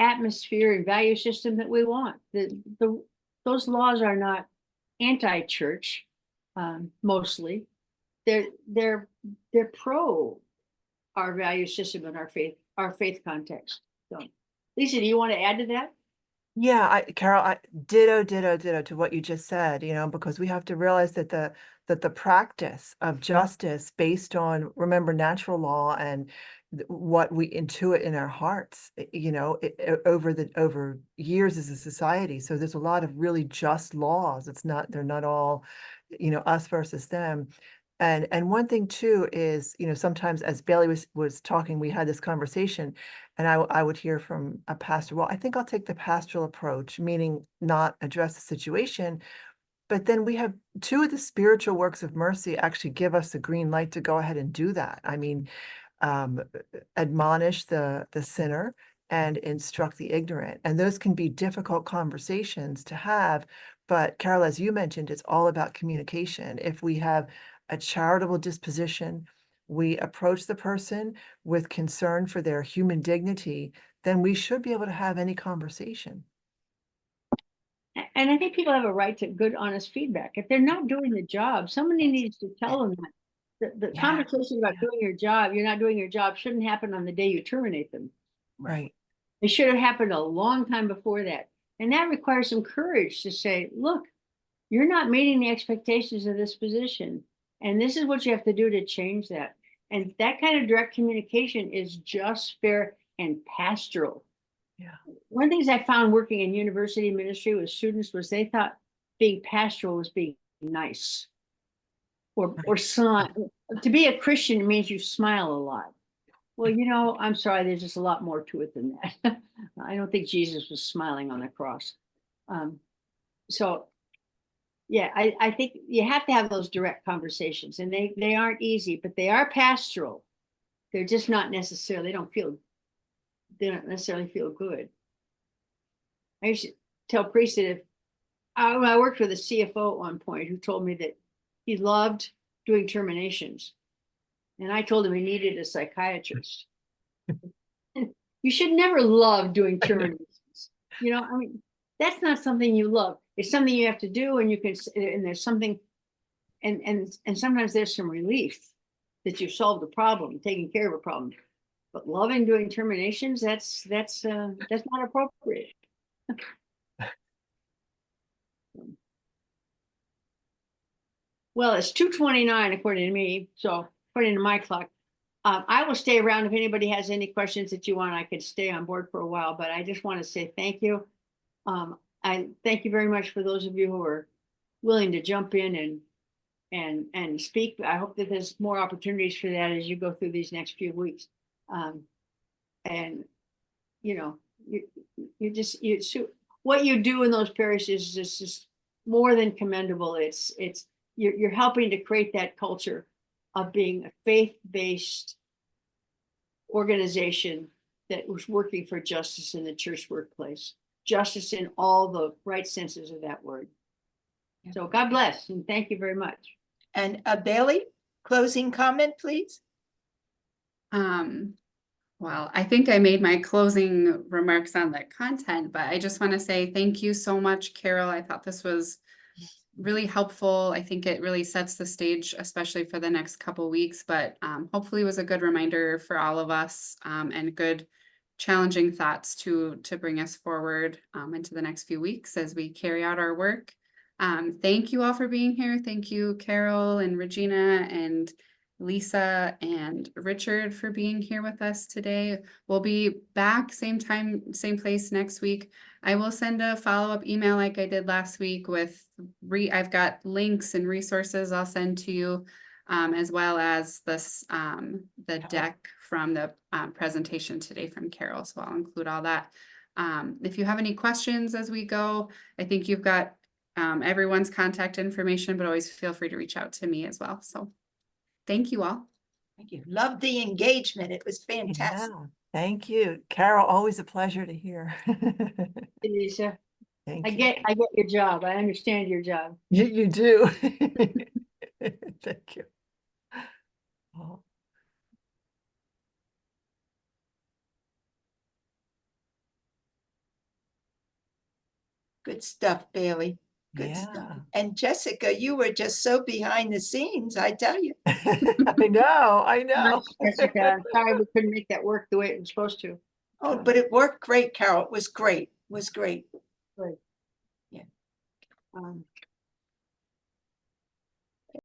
atmosphere and value system that we want. Those laws are not anti-church, mostly. They're pro our value system and our faith context. So, Lisa, do you want to add to that? Yeah, Carol, ditto to what you just said, because we have to realize that the practice of justice based on, remember, natural law and what we intuit in our hearts, over years as a society. So there's a lot of really just laws. They're not all, us versus them. And one thing too is, sometimes as Bailey was talking, we had this conversation, and I would hear from a pastor, well, I think I'll take the pastoral approach, meaning not address the situation, But then we have two of the spiritual works of mercy actually give us the green light to go ahead and do that. I mean, admonish the sinner and instruct the ignorant. And those can be difficult conversations to have. But Carol, as you mentioned, it's all about communication. If we have a charitable disposition, we approach the person with concern for their human dignity, then we should be able to have any conversation. And I think people have a right to good, honest feedback. If they're not doing the job, somebody needs to tell them that. The Yeah, conversation about doing your job, you're not doing your job, shouldn't happen on the day you terminate them. Right. It should have happened a long time before that. And that requires some courage to say, look, you're not meeting the expectations of this position. And this is what you have to do to change that. And that kind of direct communication is just, fair, and pastoral. Yeah. One of the things I found working in university ministry with students was they thought being pastoral was being nice. Or smile. To be a Christian means you smile a lot. Well, you know, I'm sorry, there's just a lot more to it than that. I don't think Jesus was smiling on the cross. So yeah, I think you have to have those direct conversations, and they aren't easy, but they are pastoral. They're just not necessarily, they don't necessarily feel good. I used to tell priests that if I worked with a CFO at one point who told me that he loved doing terminations. And I told him he needed a psychiatrist. You should never love doing terminations. You know, I mean, that's not something you love. It's something you have to do, and you can, and there's something, and sometimes there's some relief that you've solved a problem, taking care of a problem. But loving doing terminations, that's not appropriate. Well, it's 2:29 according to me, so according to my clock. I will stay around if anybody has any questions that you want. I could stay on board for a while, but I just want to say thank you. I thank you very much for those of you who are willing to jump in and speak. I hope that there's more opportunities for that as you go through these next few weeks. And you know, what you do in those parishes is just more than commendable. You're helping to create that culture of being a faith-based organization that was working for justice in the church workplace, justice in all the right senses of that word. So God bless, and thank you very much. And Bailey, closing comment, please. Well, I think I made my closing remarks on the content, but I just want to say thank you so much, Carol. I thought this was really helpful. I think it really sets the stage, especially for the next couple weeks, but hopefully it was a good reminder for all of us, and good challenging thoughts to bring us forward into the next few weeks as we carry out our work. Thank you all for being here. Thank you, Carol and Regina and Lisa and Richard, for being here with us today. We'll be back same time, same place next week. I will send a follow-up email like I did last week with I've got links and resources I'll send to you, as well as this the deck from the presentation today from Carol. So I'll include all that. If you have any questions as we go, I think you've got everyone's contact information, but always feel free to reach out to me as well. So thank you all. Thank you. Love the engagement. It was fantastic. Yeah, thank you, Carol. Always a pleasure to hear. Lisa, Thank I you. get your job. I understand your job. You do. Thank you. Oh. Good stuff, Bailey. Good stuff. Yeah. And Jessica, you were just so behind the scenes, I tell you. I know. Jessica, I'm sorry we couldn't make that work the way it was supposed to. Oh, but it worked great, Carol. It was great. It was great. Good. Yeah.